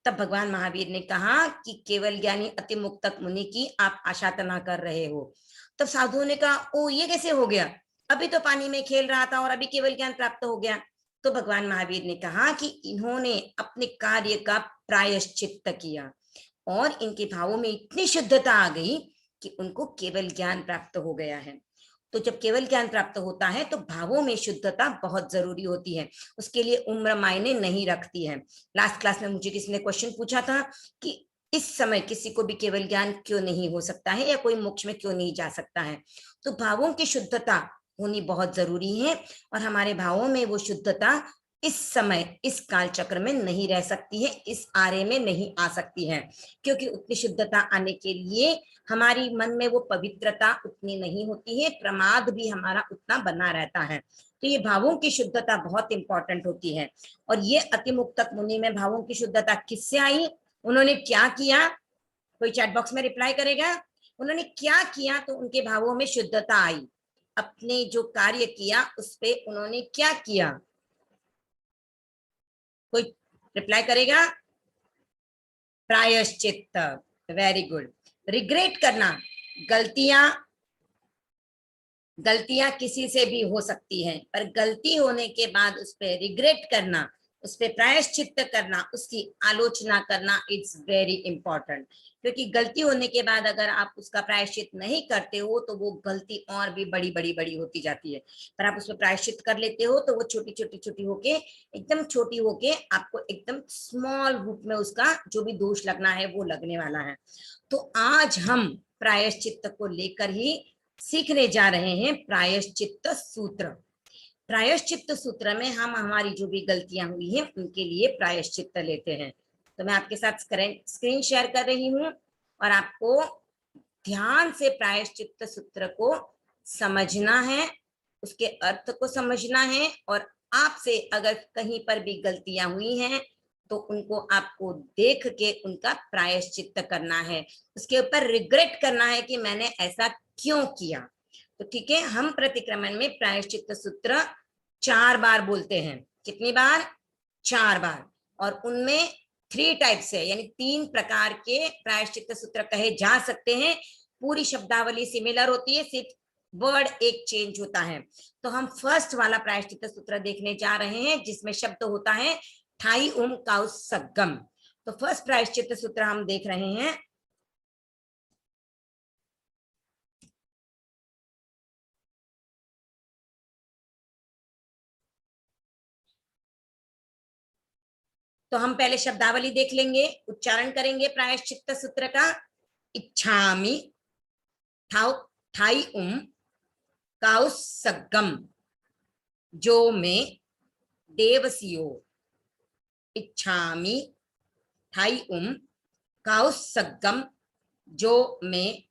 C: तब भगवान महावीर ने कहा कि केवल ज्ञानी अतिमुक्तक मुनि की आप आशातना कर रहे हो। तब साधुओं ने कहा, ओ ये कैसे हो गया, अभी तो पानी में खेल रहा था और अभी केवल ज्ञान प्राप्त हो गया। तो भगवान महावीर ने कहा कि इन्होंने अपने कार्य का प्रायश्चित्त किया और इनके भावों में इतनी शुद्धता आ गई कि उनको केवल ज्ञान प्राप्त हो गया है। तो जब केवल ज्ञान प्राप्त होता है तो भावों में शुद्धता बहुत जरूरी होती है, उसके लिए उम्र मायने नहीं रखती है। लास्ट क्लास में मुझे किसी ने क्वेश्चन पूछा था कि इस समय किसी को भी केवल ज्ञान क्यों नहीं हो सकता है या कोई मोक्ष में क्यों नहीं जा सकता है। तो भावों की शुद्धता होनी बहुत जरूरी है और हमारे भावों में वो शुद्धता इस समय इस काल चक्र में नहीं रह सकती है, इस आरे में नहीं आ सकती है, क्योंकि उतनी शुद्धता आने के लिए हमारी मन में वो पवित्रता उतनी नहीं होती है, प्रमाद भी हमारा उतना बना रहता है। तो ये भावों की शुद्धता बहुत इंपॉर्टेंट होती है। और ये अतिमुक्तक मुनि में भावों की शुद्धता किससे आई, उन्होंने क्या किया, कोई चैट बॉक्स में रिप्लाई करेगा, उन्होंने क्या किया तो उनके भावों में शुद्धता आई, अपने जो कार्य किया उस पे उन्होंने क्या किया, कोई रिप्लाई करेगा। प्रायश्चित्त, वेरी गुड। रिग्रेट करना, गलतियां किसी से भी हो सकती हैं, पर गलती होने के बाद उस पर रिग्रेट करना, उस पर प्रायश्चित्त करना, उसकी आलोचना करना, इट्स वेरी इंपॉर्टेंट। क्योंकि गलती होने के बाद अगर आप उसका प्रायश्चित नहीं करते हो तो वो गलती और भी बड़ी बड़ी बड़ी होती जाती है, पर आप उसमें प्रायश्चित कर लेते हो तो वो छोटी छोटी छोटी होके एकदम छोटी होके आपको एकदम स्मॉल रूप में उसका जो भी दोष लगना है वो लगने वाला है। तो आज हम प्रायश्चित्त को लेकर ही सीखने जा रहे हैं प्रायश्चित्त सूत्र। प्रायश्चित्त सूत्र में हम हमारी जो भी गलतियां हुई हैं उनके लिए प्रायश्चित्त लेते हैं। तो मैं आपके साथ स्क्रीन शेयर कर रही हूं और आपको ध्यान से प्रायश्चित्त सूत्र को समझना है, उसके अर्थ को समझना है, और आपसे अगर कहीं पर भी गलतियां हुई हैं तो उनको आपको देख के उनका प्रायश्चित्त करना है, उसके ऊपर रिग्रेट करना है कि मैंने ऐसा क्यों किया। तो ठीक है, हम प्रतिक्रमण में प्रायश्चित्त सूत्र 4 बार बोलते हैं। कितनी बार? 4 बार। और उनमें 3 टाइप्स है, यानी 3 प्रकार के प्रायश्चित्त सूत्र कहे जा सकते हैं। पूरी शब्दावली सिमिलर होती है, सिर्फ वर्ड एक चेंज होता है। तो हम फर्स्ट वाला प्रायश्चित्त सूत्र देखने जा रहे हैं जिसमें शब्द होता है ठाई उम काउ सगम। तो फर्स्ट प्रायश्चित्त सूत्र हम देख रहे हैं। तो हम पहले शब्दावली देख लेंगे, उच्चारण करेंगे प्रायश्चित्त सूत्र का। इच्छामि ठाई उम काउ सगम जो में देवसियो। इच्छामि ठाई उम काउ सगम जो में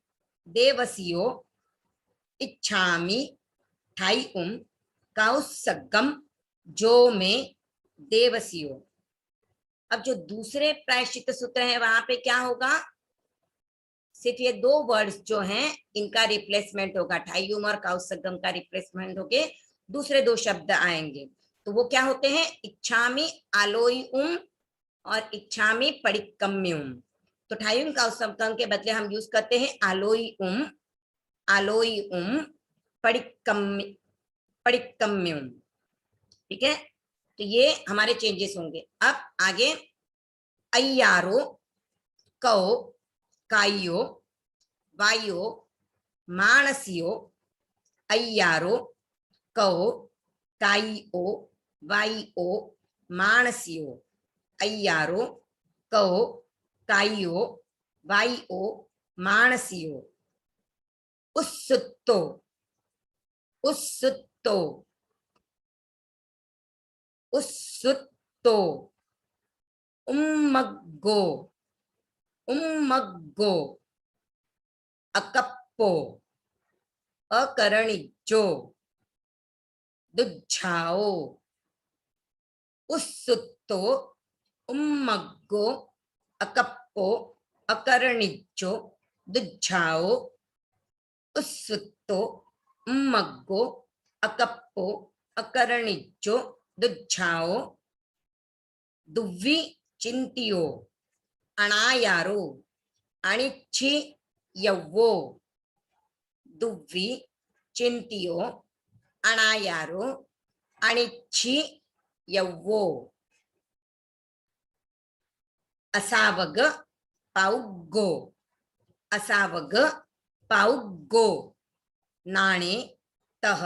C: देवसियो। इच्छामि ठाई उम काउ सगम जो में देवसियो। अब जो दूसरे प्रायश्चित्त सूत्र है वहां पे क्या होगा, सिर्फ ये 2 वर्ड्स जो हैं इनका रिप्लेसमेंट होगा, ठाईयुम और काउसगम का रिप्लेसमेंट होके दूसरे 2 शब्द आएंगे। तो वो क्या होते हैं, इच्छामि आलोयुम और इच्छामि पडिक्कम्युम। तो ठाईयुम काउसगम के बदले हम यूज करते हैं आलोयुम पडिक्कम्युम। ठीक है, तो ये हमारे चेंजेस होंगे। अब आगे अय्यारो कौ काइयो वायो मानसियो। अय्यारो कौ काइयो वाइयो मानसियो। अय्यारो कौ काइयो वाइयो मानसियो। उत्सुत्तो उत्सुत्तो उत्सुत्तो। उम्मग्गो उम्मग्गो। अकप्पो अकरणिज्जो। दुच्छाओ। उत्सुत्तो उम्मग्गो अकप्पो अकरणिज्जो दुच्छाओ। उत्सुत्तो उम्मग्गो अकप्पो अकरणिज्जो दुच्छाओ। दुव्वी चिंतियो अणायारो अणिच्छी यव्वो। दुव्वी चिंतियो अणायारो अणिच्छी यव्वो। असावग पाउग्गो। असावग पाउगो नाणे तह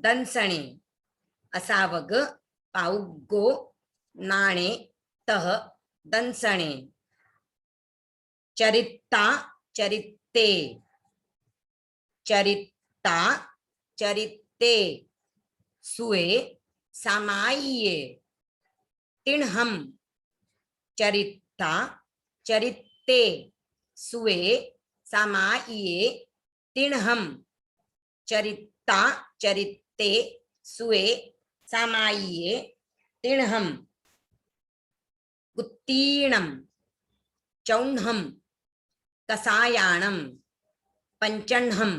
C: दंसणे असावग पाउगो नाणे तह दंसणे चरिता चरिते चरिता चरिते सुए सामाइये तिणहम चरिता चरिते सुए सामाइये तिणहम चरिता चरिते सुए सामाइये तिणहम उत्तीर्णम चौन्हम कसायाणम पंचन्हम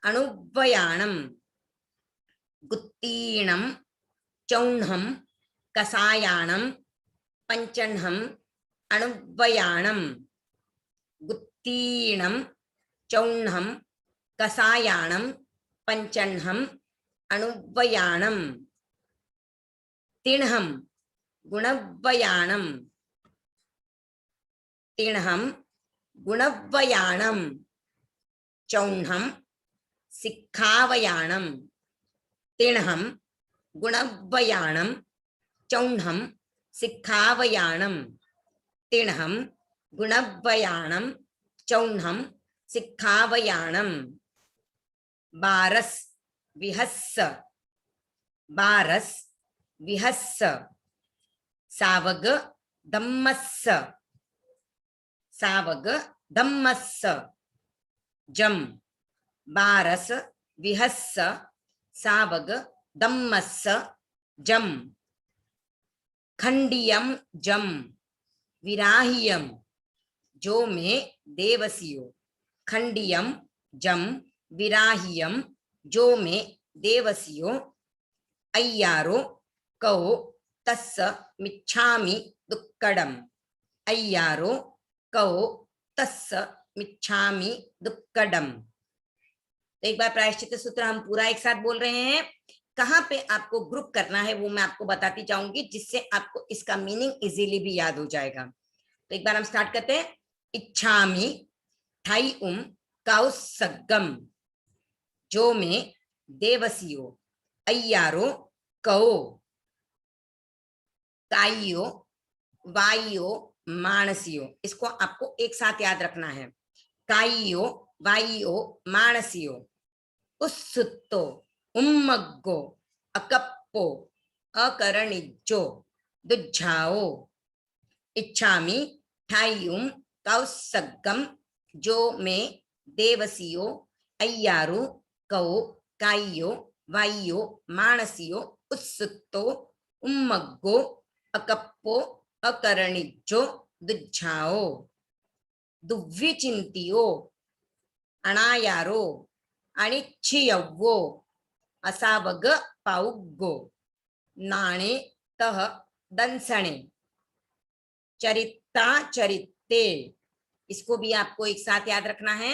C: अणुव्वयाणम गुत्तीर्णम चौन्हम कसायाणम पंचन्हम अणुव्वयाणम गुत्तीर्णम चौन्हम कसायाणम पंचन्हम अणुव्वयाणम तिणहम गुणव्वयाणम तिणहम गुणव्वयाणम चौन्हम सिक्खावयाणम तिणहम गुणव्वयाणम चौन्हम सिक्खावयाणम तिणहम गुणव्वयाणम चौन्हम सिक्खावयाणम बारस विहस्स बारस विहस्स सावग धम्मस्स सावग धम्मस्स जम बारस विहस्स सावग धम्मस्स जम खंडियम जम विराहियम जो में देवसियो खंडियम जम विराहियम जो में देवसियो अय्यारो कहो तस्स मिच्छामि दुक्कडम अय्यारो कहो तस्स मिच्छामि दुक्कडम। तो एक बार प्रायश्चित सूत्र हम पूरा एक साथ बोल रहे हैं। कहाँ पे आपको ग्रुप करना है वो मैं आपको बताती जाऊंगी, जिससे आपको इसका मीनिंग इजीली भी याद हो जाएगा। तो एक बार हम स्टार्ट करते हैं। इच्छामि ठाई कौसगम जो में देवसियो अय्यारो कहो काइयो वाइयो मानसियो। इसको आपको एक साथ याद रखना है। काइयो वाइयो मानसियो उत्सुत्तो उम्मग्गो अकप्पो अकरणिज्जो दुज्झाओ इच्छामि ठाइयुम कौसगम जो में देवसियो अय्यारो कहो काइयो वाइयो मानसियो उत्सुत्तो उम्मग्गो अकप्पो अकरणिज्जो दुज्झाओ दुव्विचिंतियो अणायारो अनिच्छियव्वो असावग पाउग्गो नाणे तह दंसणे चरिता चरिते। इसको भी आपको एक साथ याद रखना है।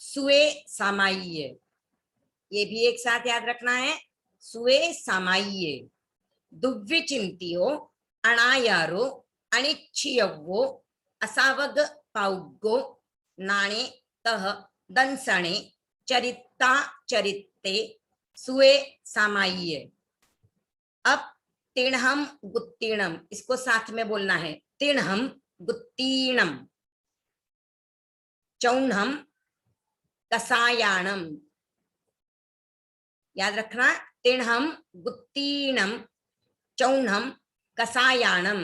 C: सुए सामाइये, ये भी एक साथ याद रखना है। सुए सामाइये दुव्विचिंतियो अणायारो अनिच्छियव्वो असावग पाउग्गो नाणे तह दंसणे चरिता चरिते सुए सामाइये। अब तिणहम गुत्तीर्णम, इसको साथ में बोलना है। तिणहम गुत्तीर्णम चौन्हम कसायाणम, याद रखना। तिणहम गुत्तीर्णम चौन्हम कसायाणम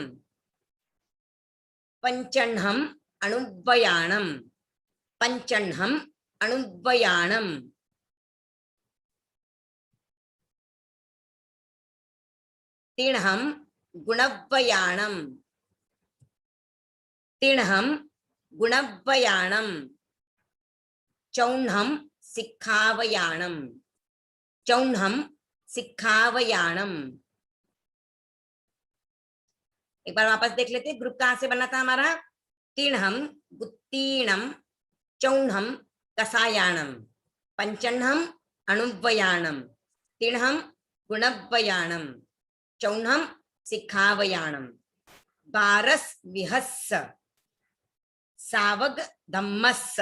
C: पंचन्हम अणुव्वयाणम पंचन्हम अणुव्वयाणम तिणहम गुणव्वयाणम तिणहम गुणव्वयाणम चौन्हम सिक्खावयाणम चौन्हम सिक्खावयाणम। एक बार वापस देख लेते हैं ग्रुप कहाँ से बना था हमारा। तिणहम गुत्तीर्णम चौन्हम कसायाणम पंचन्हम अणुव्वयाणम तिणहम गुणव्वयाणम चौन्हम सिक्खावयाणम। बारस विहस्स सावग धम्मस्स,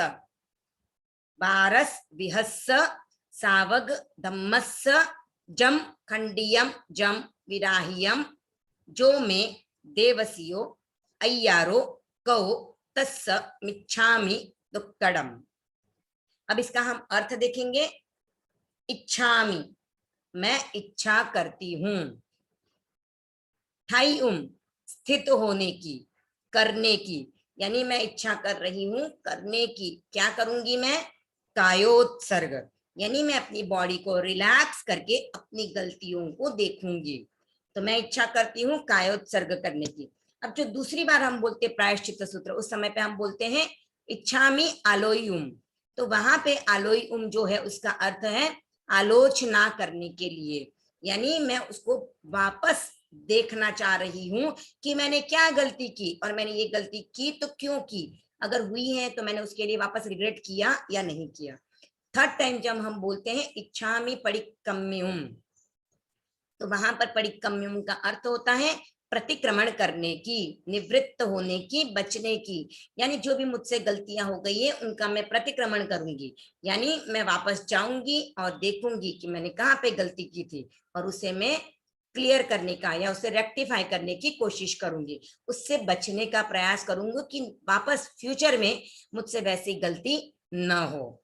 C: बारस विहस्स सावग धम्मस्स, जम खंडियम जम विराहियम, जो में देवसियो अय्यारो कौ तस्स मिच्छामि दुक्कडम। अब इसका हम अर्थ देखेंगे। इच्छामि, मैं इच्छा करती हूँ। ठाई स्थित होने की, करने की, यानी मैं इच्छा कर रही हूँ करने की। क्या करूंगी मैं? कायोत्सर्ग, यानी मैं अपनी बॉडी को रिलैक्स करके अपनी गलतियों को देखूंगी। तो मैं इच्छा करती हूँ कायोत्सर्ग करने की। अब जो दूसरी बार हम बोलते प्रायश्चित्त सूत्र, उस समय पे हम बोलते हैं इच्छामि आलोयुम। तो वहां पे आलोयुम जो है उसका अर्थ है आलोचना करने के लिए, यानी मैं उसको वापस देखना चाह रही हूँ कि मैंने क्या गलती की और मैंने ये गलती की तो क्यों की, अगर हुई है तो मैंने उसके लिए वापस रिग्रेट किया या नहीं किया। थर्ड टाइम जब हम बोलते हैं इच्छामि परिकम्युम, तो वहां पर परिकम्युम का अर्थ होता है प्रतिक्रमण करने की, निवृत्त होने की, बचने की, यानी जो भी मुझसे गलतियां हो गई है उनका मैं प्रतिक्रमण करूंगी, यानी मैं वापस जाऊंगी और देखूंगी कि मैंने कहाँ पे गलती की थी और उसे मैं क्लियर करने का या उसे रेक्टिफाई करने की कोशिश करूंगी, उससे बचने का प्रयास करूंगी कि वापस फ्यूचर में मुझसे वैसी गलती न हो।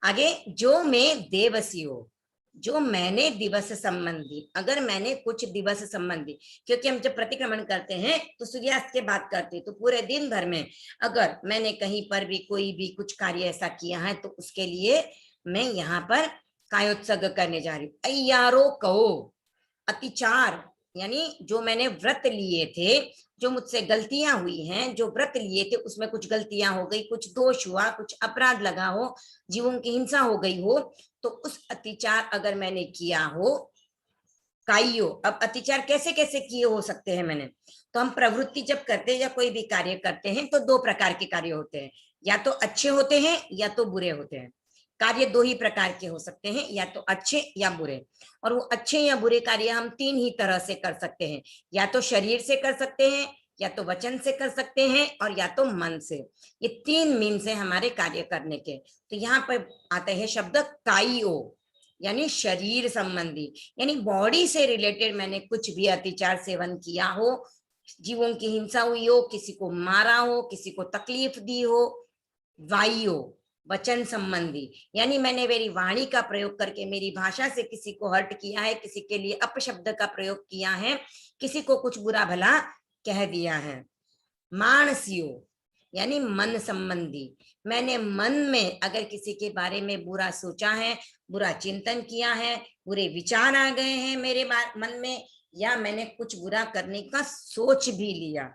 C: आगे, जो मैं देवसी हो, जो मैंने दिवस संबंधी, अगर मैंने कुछ दिवस संबंधी, क्योंकि हम जब प्रतिक्रमण करते हैं तो सूर्यास्त के बाद करते हैं, तो पूरे दिन भर में अगर मैंने कहीं पर भी कोई भी कुछ कार्य ऐसा किया है तो उसके लिए मैं यहाँ पर कायोत्सर्ग करने जा रही हूँ। अय्यारो कहो, अतिचार, यानी जो मैंने व्रत लिए थे, जो मुझसे गलतियां हुई हैं, जो व्रत लिए थे उसमें कुछ गलतियां हो गई, कुछ दोष हुआ, कुछ अपराध लगा हो, जीवों की हिंसा हो गई हो, तो उस अतिचार अगर मैंने किया हो, काइयो। अब अतिचार कैसे कैसे किए हो सकते हैं मैंने, तो हम प्रवृत्ति जब करते हैं या कोई भी कार्य करते हैं तो दो प्रकार के कार्य होते हैं, या तो अच्छे होते हैं या तो बुरे होते हैं। कार्य दो ही प्रकार के हो सकते हैं, या तो अच्छे या बुरे, और वो अच्छे या बुरे कार्य हम तीन ही तरह से कर सकते हैं, या तो शरीर से कर सकते हैं, या तो वचन से कर सकते हैं, और या तो मन से। ये तीन मीन्स है हमारे कार्य करने के। तो यहाँ पर आता है शब्द काइयो, यानी शरीर संबंधी, यानी बॉडी से रिलेटेड मैंने कुछ भी अतिचार सेवन किया हो, जीवों की हिंसा हुई हो, किसी को मारा हो, किसी को तकलीफ दी हो। वायो, वचन संबंधी, यानी मैंने मेरी वाणी का प्रयोग करके मेरी भाषा से किसी को हर्ट किया है, किसी के लिए अपशब्द का प्रयोग किया है, किसी को कुछ बुरा भला कह दिया है। मानसियो, यानी मन संबंधी, मैंने मन में अगर किसी के बारे में बुरा सोचा है, बुरा चिंतन किया है, बुरे विचार आ गए हैं मेरे मन में, या मैंने कुछ बुरा करने का सोच भी लिया,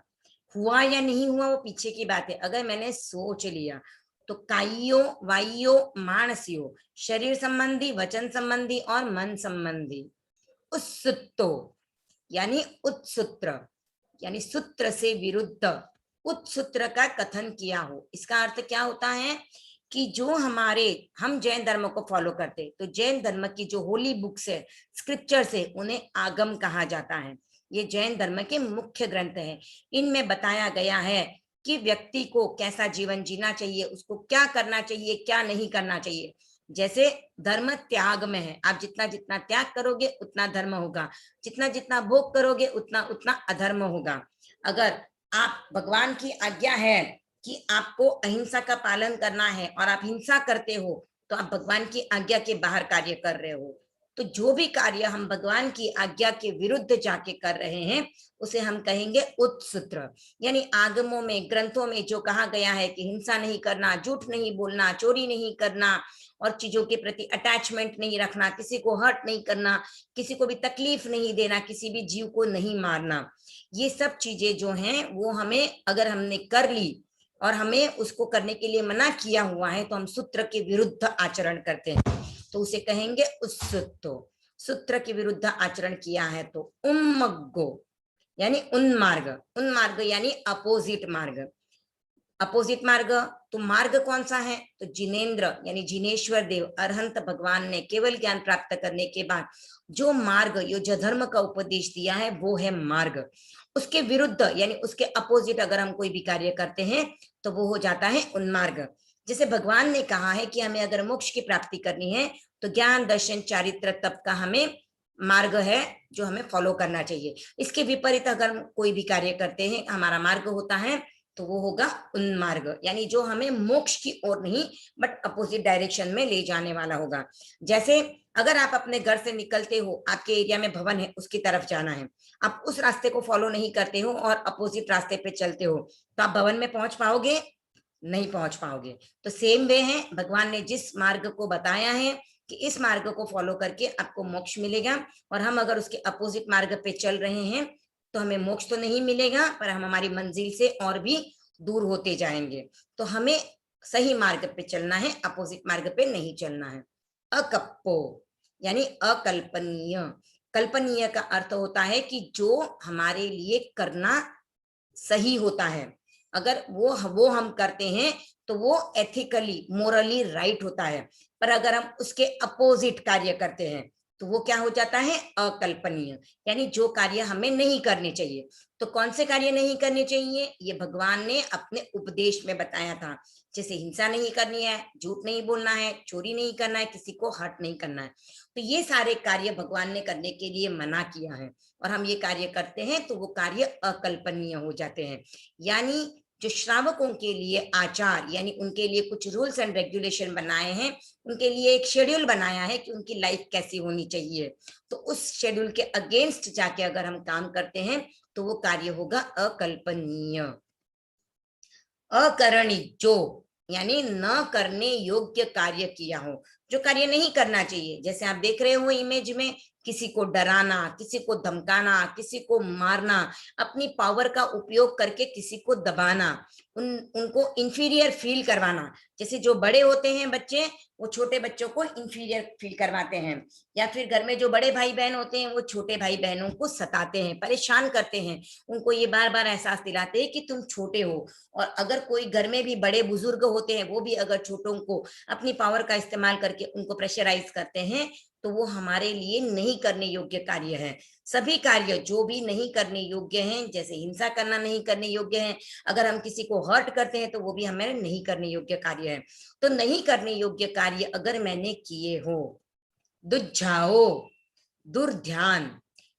C: हुआ या नहीं हुआ वो पीछे की बात है, अगर मैंने सोच लिया तो काइयो, वाइयो, मानसियो, शरीर संबंधी, वचन संबंधी और मन संबंधी। उत्सुत्तो, यानी उत्सूत्र, यानी सूत्र से विरुद्ध, उत्सूत्र का कथन किया हो। इसका अर्थ क्या होता है कि जो हम जैन धर्म को फॉलो करते, तो जैन धर्म की जो होली बुक्स है, स्क्रिप्चर्स है, उन्हें आगम कहा जाता है। ये जैन धर्म के मुख्य ग्रंथ हैं। इनमें बताया गया है कि व्यक्ति को कैसा जीवन जीना चाहिए, उसको क्या करना चाहिए, क्या नहीं करना चाहिए। जैसे धर्म त्याग में है, आप जितना जितना त्याग करोगे उतना धर्म होगा, जितना जितना भोग करोगे उतना उतना अधर्म होगा। अगर आप भगवान की आज्ञा है कि आपको अहिंसा का पालन करना है और आप हिंसा करते हो, तो आप भगवान की आज्ञा के बाहर कार्य कर रहे हो। तो जो भी कार्य हम भगवान की आज्ञा के विरुद्ध जाके कर रहे हैं उसे हम कहेंगे उत्सूत्र। यानी आगमों में, ग्रंथों में जो कहा गया है कि हिंसा नहीं करना, झूठ नहीं बोलना, चोरी नहीं करना और चीजों के प्रति अटैचमेंट नहीं रखना, किसी को हर्ट नहीं करना, किसी को भी तकलीफ नहीं देना, किसी भी जीव को नहीं मारना, ये सब चीजें जो हैं वो हमें, अगर हमने कर ली और हमें उसको करने के लिए मना किया हुआ है तो हम सूत्र के विरुद्ध आचरण करते हैं, तो उसे कहेंगे उत्सुत्तो। सूत्र के विरुद्ध आचरण किया है तो उन्मग्गो, यानी उन्मार्ग, उन्मार्ग यानी अपोजिट मार्ग। अपोजिट मार्ग, तो मार्ग कौन सा है? तो जिनेंद्र यानी जिनेश्वर देव अरहंत भगवान ने केवल ज्ञान प्राप्त करने के बाद जो मार्ग जो धर्म का उपदेश दिया है वो है मार्ग। उसके विरुद्ध यानी उसके अपोजिट अगर हम कोई भी कार्य करते हैं तो वो हो जाता है उन्मार्ग। जैसे भगवान ने कहा है कि हमें अगर मोक्ष की प्राप्ति करनी है तो ज्ञान दर्शन चारित्र तप का हमें मार्ग है जो हमें फॉलो करना चाहिए। इसके विपरीत अगर हम कोई भी कार्य करते हैं हमारा मार्ग होता है तो वो होगा उन्मार्ग, यानी जो हमें मोक्ष की ओर नहीं बट अपोजिट डायरेक्शन में ले जाने वाला होगा। जैसे अगर आप अपने घर से निकलते हो, आपके एरिया में भवन है, उसकी तरफ जाना है, आप उस रास्ते को फॉलो नहीं करते हो और अपोजिट रास्ते पे चलते हो तो आप भवन में पहुंच पाओगे? नहीं पहुंच पाओगे। तो सेम वे है, भगवान ने जिस मार्ग को बताया है कि इस मार्ग को फॉलो करके आपको मोक्ष मिलेगा और हम अगर उसके अपोजिट मार्ग पे चल रहे हैं तो हमें मोक्ष तो नहीं मिलेगा पर हम हमारी मंजिल से और भी दूर होते जाएंगे। तो हमें सही मार्ग पे चलना है, अपोजिट मार्ग पे नहीं चलना है। अकप्पो यानी अकल्पनीय। कल्पनीय का अर्थ होता है कि जो हमारे लिए करना सही होता है, अगर वो हम करते हैं तो वो एथिकली मोरली राइट होता है, पर अगर हम उसके अपोजिट कार्य करते हैं तो वो क्या हो जाता है? अकल्पनीय, यानी जो कार्य हमें नहीं करने चाहिए। तो कौन से कार्य नहीं करने चाहिए? ये भगवान ने अपने उपदेश में बताया था। जैसे हिंसा नहीं करनी है, झूठ नहीं बोलना है, चोरी नहीं करना है, किसी को हर्ट नहीं करना है। तो ये सारे कार्य भगवान ने करने के लिए मना किया है और हम ये कार्य करते हैं तो वो कार्य अकल्पनीय हो जाते हैं। यानी जो श्रावकों के लिए आचार यानी उनके लिए कुछ रूल्स एंड रेगुलेशन बनाए हैं, उनके लिए एक शेड्यूल बनाया है कि उनकी लाइफ कैसी होनी चाहिए, तो उस शेड्यूल के अगेंस्ट जाके अगर हम काम करते हैं तो वो कार्य होगा अकल्पनीय। अकरणीयो यानी न करने योग्य कार्य किया हो, जो कार्य नहीं करना चाहिए। जैसे आप देख रहे हो इमेज में, किसी को डराना, किसी को धमकाना, किसी को मारना, अपनी पावर का उपयोग करके किसी को दबाना, उनको इंफीरियर फील करवाना। जैसे जो बड़े होते हैं बच्चे, वो छोटे बच्चों को इंफीरियर फील करवाते हैं, या फिर घर में जो बड़े भाई बहन होते हैं वो छोटे भाई बहनों को सताते हैं, परेशान करते हैं, उनको ये बार बार एहसास दिलाते हैं कि तुम छोटे हो। और अगर कोई घर में भी बड़े बुजुर्ग होते हैं वो भी अगर छोटों को अपनी पावर का इस्तेमाल करके उनको प्रेशराइज करते हैं तो वो हमारे लिए नहीं करने योग्य कार्य है। सभी कार्य जो भी नहीं करने योग्य हैं, जैसे हिंसा करना नहीं करने योग्य है, अगर हम किसी को हर्ट करते हैं तो वो भी हमें नहीं करने योग्य कार्य है। तो नहीं करने योग्य कार्य अगर मैंने किए हो, दुर्जाओ दुर्ध्यान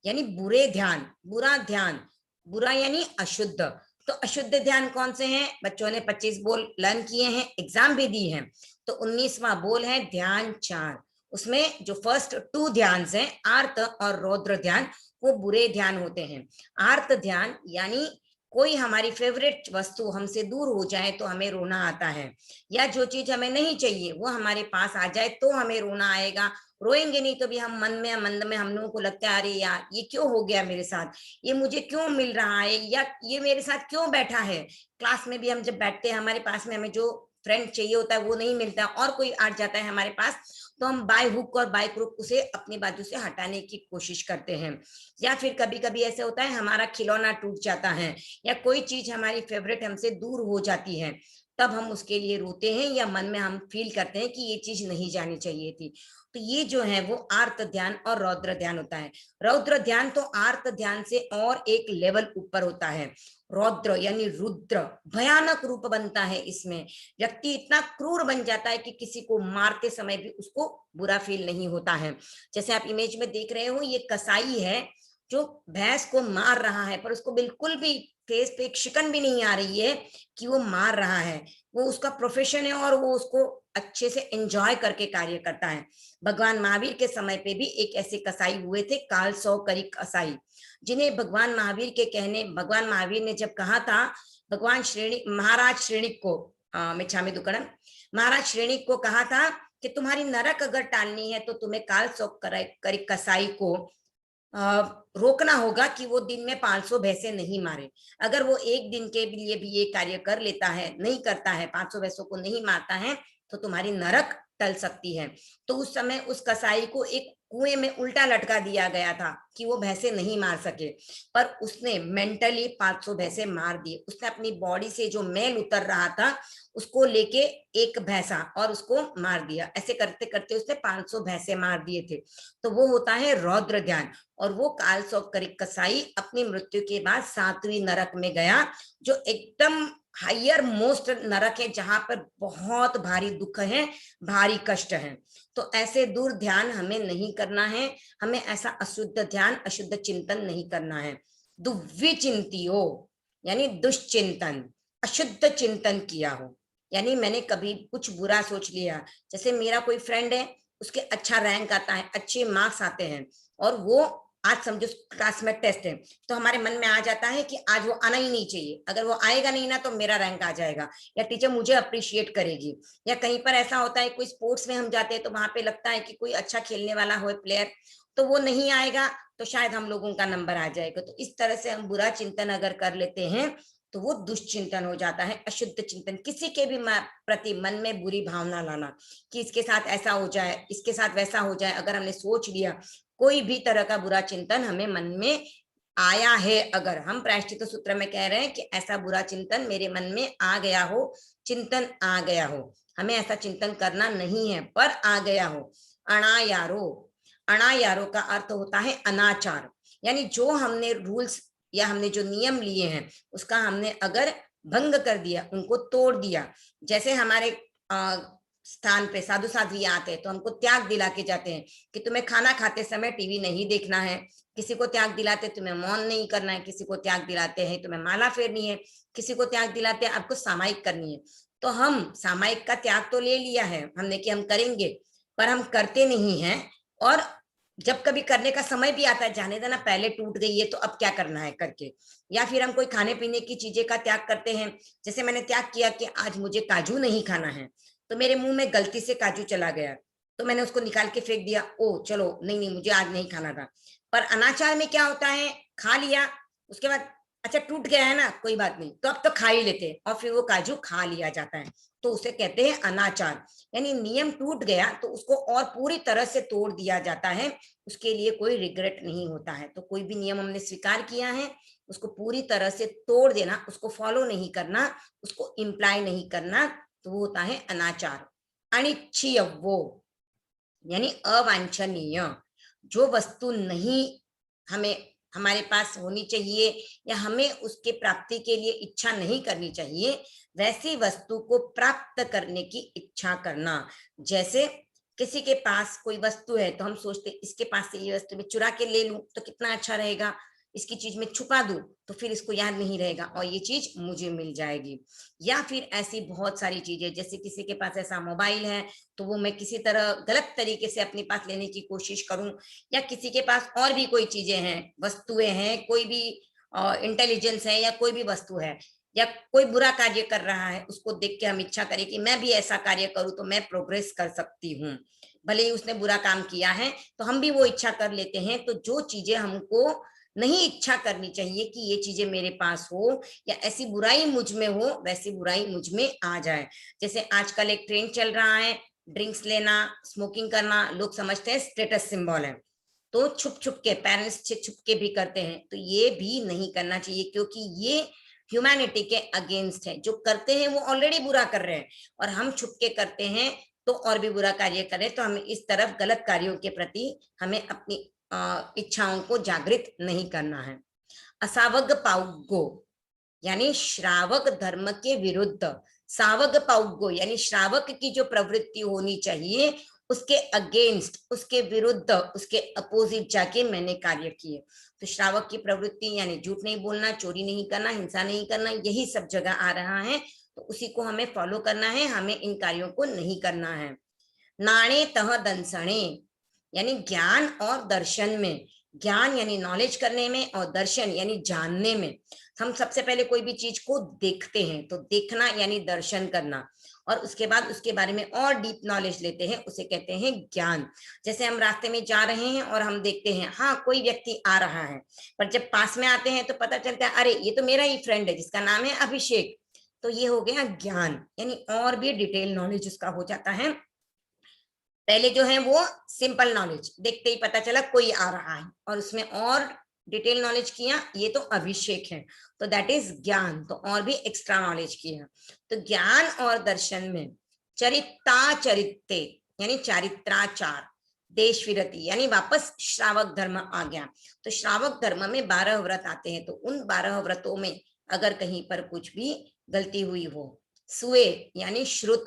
C: यानी बुरे ध्यान, बुरा ध्यान, बुरा यानी अशुद्ध। तो अशुद्ध ध्यान कौन से हैं? बच्चों ने 25 बोल लर्न किए हैं, एग्जाम भी दी है, तो 19वां बोल है ध्यान 4। उसमें जो फर्स्ट 2 ध्यान हैं, आर्त और रौद्र ध्यान, वो बुरे ध्यान होते हैं। आर्त ध्यान यानी कोई हमारी फेवरेट वस्तु हमसे दूर हो जाए तो हमें रोना आता है, या जो चीज हमें नहीं चाहिए वो हमारे पास आ जाए तो हमें रोना आएगा। रोएंगे नहीं तो भी हम मन में मंद में हम लोगों को लगता है अरे यार ये क्यों हो गया मेरे साथ, ये मुझे क्यों मिल रहा है, या ये मेरे साथ क्यों बैठा है। क्लास में भी हम जब बैठते हैं हमारे पास में हमें जो फ्रेंड चाहिए होता है वो नहीं मिलता और कोई आ जाता है हमारे पास, तो हम बाय हुक और बाय क्रुक उसे अपनी बाजू से हटाने की कोशिश करते हैं। या फिर कभी कभी ऐसे होता है हमारा खिलौना टूट जाता है या कोई चीज हमारी फेवरेट हमसे दूर हो जाती है, तब हम उसके लिए रोते हैं या मन में हम फील करते हैं कि ये चीज नहीं जानी चाहिए थी। तो ये जो है वो आर्त ध्यान और रौद्र ध्यान होता है। रौद्र ध्यान तो आर्त ध्यान से और एक लेवल ऊपर होता है। रौद्र यानी रुद्र, भयानक रूप बनता है इसमें, व्यक्ति इतना क्रूर बन जाता है कि किसी को मारते समय भी उसको बुरा फील नहीं होता है। जैसे आप इमेज में देख रहे हो, ये कसाई है जो भैंस को मार रहा है, पर उसको बिल्कुल भी फेस पे एक शिकन भी नहीं आ रही है कि वो मार रहा है, वो उसका प्रोफेशन है और वो उसको अच्छे से एंजॉय करके कार्य करता है। भगवान महावीर के समय पे भी एक ऐसे कसाई हुए थे, काल 100 करी कसाई, जिन्हें भगवान महावीर के कहने, भगवान महावीर ने जब कहा था भगवान महाराज श्रेणिक को, मिच्छामि दुक्कडम, महाराज श्रेणिक को कहा था कि तुम्हारी नरक अगर टालनी है तो तुम्हें काल 100 करी कसाई को रोकना होगा कि वो दिन में 500 भैंसे नहीं मारे। अगर वो एक दिन के लिए भी ये कार्य कर लेता है, नहीं करता है, 500 भैंसों को नहीं मारता है, तो तुम्हारी नरक टल सकती है। तो उस समय उस कसाई को एक कुएं में उल्टा लटका दिया गया था कि वो भैंसे नहीं मार सके, पर उसने मेंटली 500 भैंसे मार दिए। उसने अपनी बॉडी से जो मैल उतर रहा था उसको लेके एक भैंसा और उसको मार दिया। ऐसे करते करते उसने 500 भैंसे मार दिए थे। तो वो होता है रौद्र ध्यान। और वो कालसौकरिक कसाई अपनी मृत्यु के बाद 7वीं नरक में गया, जो एकदम हायर मोस्ट नरक है, जहां पर बहुत भारी दुख है, भारी कष्ट है। तो ऐसे दूर ध्यान हमें नहीं करना है, हमें ऐसा अशुद्ध ध्यान, अशुद्ध चिंतन नहीं करना है। दुर्विचिंतियो यानी दुष्चिंतन, अशुद्ध चिंतन किया हो, यानी मैंने कभी कुछ बुरा सोच लिया। जैसे मेरा कोई फ्रेंड है, उसके अच्छा रैंक आता है, अच्छे मार्क्स आते हैं, और वो आज समझो क्लास में टेस्ट है, तो हमारे मन में आ जाता है कि आज वो आना ही नहीं चाहिए, अगर वो आएगा नहीं ना तो मेरा रैंक आ जाएगा, या टीचर मुझे अप्रिशिएट करेगी। या कहीं पर ऐसा होता है कोई स्पोर्ट्स में हम जाते हैं तो वहां पे लगता है कि कोई अच्छा खेलने वाला हो प्लेयर, तो वो नहीं आएगा तो शायद हम लोगों का नंबर आ जाएगा। तो इस तरह से हम बुरा चिंतन अगर कर लेते हैं तो वो दुष्चिंतन हो जाता है, अशुद्ध चिंतन। किसी के भी प्रति मन में बुरी भावना लाना कि इसके साथ ऐसा हो जाए, इसके साथ वैसा हो जाए, अगर हमने सोच लिया कोई भी तरह का बुरा चिंतन हमें मन में आया है, अगर हम प्रायश्चित सूत्र में कह रहे हैं कि ऐसा बुरा चिंतन मेरे मन में आ गया हो, चिंतन आ गया हो, हमें ऐसा चिंतन करना नहीं है पर आ गया हो। अनायारो, अनायारो का अर्थ होता है अनाचार, यानी जो हमने रूल्स या हमने जो नियम लिए हैं उसका हमने अगर भंग कर दिया, उनको तोड़ दिया। जैसे हमारे स्थान पे साधु साध्वी आते हैं तो हमको त्याग दिला के जाते हैं कि तुम्हें खाना खाते समय टीवी नहीं देखना है, किसी को त्याग दिलाते तुम्हें मौन नहीं करना है, किसी को त्याग दिलाते हैं तुम्हें माला फेरनी है, किसी को त्याग दिलाते हैं आपको सामायिक करनी है। तो हम सामायिक का त्याग तो ले लिया है हमने कि हम करेंगे, पर हम करते नहीं हैं। और जब कभी करने का समय भी आता है, जाने देना पहले टूट गई है तो अब क्या करना है करके, या फिर हम कोई खाने पीने की चीजें का त्याग करते हैं। जैसे मैंने त्याग किया कि आज मुझे काजू नहीं खाना है, तो मेरे मुंह में गलती से काजू चला गया तो मैंने उसको निकाल के फेंक दिया, ओ चलो नहीं नहीं मुझे आज नहीं खाना था। पर अनाचार में क्या होता है, खा लिया उसके बाद अच्छा टूट गया है ना कोई बात नहीं, तो अब तो खा ही लेते और फिर वो काजू खा लिया जाता है, तो उसे कहते हैं अनाचार। यानी नियम टूट गया तो उसको और पूरी तरह से तोड़ दिया जाता है, उसके लिए कोई रिग्रेट नहीं होता है। तो कोई भी नियम हमने स्वीकार किया है उसको पूरी तरह से तोड़ देना, उसको फॉलो नहीं करना, उसको इम्प्लाई नहीं करना, तो वो होता है अनाचार। अनिच्छीय वो यानी अवांछनीय, जो वस्तु नहीं हमें हमारे पास होनी चाहिए या हमें उसके प्राप्ति के लिए इच्छा नहीं करनी चाहिए, वैसी वस्तु को प्राप्त करने की इच्छा करना। जैसे किसी के पास कोई वस्तु है तो हम सोचते इसके पास से ये वस्तु मैं चुरा के ले लूं तो कितना अच्छा रहेगा, इसकी चीज में छुपा दूं तो फिर इसको याद नहीं रहेगा और ये चीज मुझे मिल जाएगी। या फिर ऐसी बहुत सारी चीजें, जैसे किसी के पास ऐसा मोबाइल है तो वो मैं किसी तरह गलत तरीके से अपने पास लेने की कोशिश करूं, या किसी के पास और भी कोई चीजें हैं, वस्तुएं हैं, कोई भी इंटेलिजेंस है या कोई भी वस्तु है, या कोई बुरा कार्य कर रहा है उसको देख के हम इच्छा करें कि मैं भी ऐसा कार्य करूं तो मैं प्रोग्रेस कर सकती हूँ, भले ही उसने बुरा काम किया है तो हम भी वो इच्छा कर लेते हैं। तो जो चीजें हमको नहीं इच्छा करनी चाहिए कि ये चीजें मेरे पास हो या ऐसी बुराई मुझ में हो, वैसी बुराई मुझ में आ जाए। जैसे आजकल एक ट्रेंड चल रहा है, ड्रिंक्स लेना, स्मोकिंग करना, लोग समझते हैं स्टेटस सिंबल है, तो छुप छुप के पेरेंट्स छुप के भी करते हैं, तो ये भी नहीं करना चाहिए क्योंकि ये ह्यूमैनिटी के अगेंस्ट है। जो करते हैं वो ऑलरेडी बुरा कर रहे हैं और हम छुप के करते हैं तो और भी बुरा कार्य करें, तो हमें इस तरफ गलत कार्यों के प्रति हमें अपनी इच्छाओं को जागृत नहीं करना है। असावग पाउगो यानी श्रावक धर्म के विरुद्ध, सावग पाउगो यानी श्रावक की जो प्रवृत्ति होनी चाहिए उसके अगेंस्ट, उसके विरुद्ध, उसके अपोजिट जाके मैंने कार्य किए। तो श्रावक की प्रवृत्ति यानी झूठ नहीं बोलना, चोरी नहीं करना, हिंसा नहीं करना, यही सब जगह आ रहा है, तो उसी को हमें फॉलो करना है, हमें इन कार्यों को नहीं करना है। नाणे तह दंसणे यानी ज्ञान और दर्शन में, ज्ञान यानी नॉलेज करने में और दर्शन यानी जानने में। हम सबसे पहले कोई भी चीज को देखते हैं तो देखना यानी दर्शन करना, और उसके बाद उसके बारे में और डीप नॉलेज लेते हैं, उसे कहते हैं ज्ञान। जैसे हम रास्ते में जा रहे हैं और हम देखते हैं हाँ कोई व्यक्ति आ रहा है, पर जब पास में आते हैं तो पता चलता है अरे ये तो मेरा ही फ्रेंड है जिसका नाम है अभिषेक, तो ये हो गया ज्ञान, यानी और भी डिटेल नॉलेज उसका हो जाता है। पहले जो है वो सिंपल नॉलेज, देखते ही पता चला कोई आ रहा है, और उसमें और डिटेल नॉलेज किया, ये तो अभिषेक है, तो दैट इज ज्ञान, तो और भी एक्स्ट्रा नॉलेज किया। तो ज्ञान और दर्शन में चरित्ते यानी चारित्राचार, देश विरति यानी वापस श्रावक धर्म आ गया। तो श्रावक धर्म में 12 व्रत आते हैं, तो उन 12 व्रतों में अगर कहीं पर कुछ भी गलती हुई हो, सुए यानी श्रुत,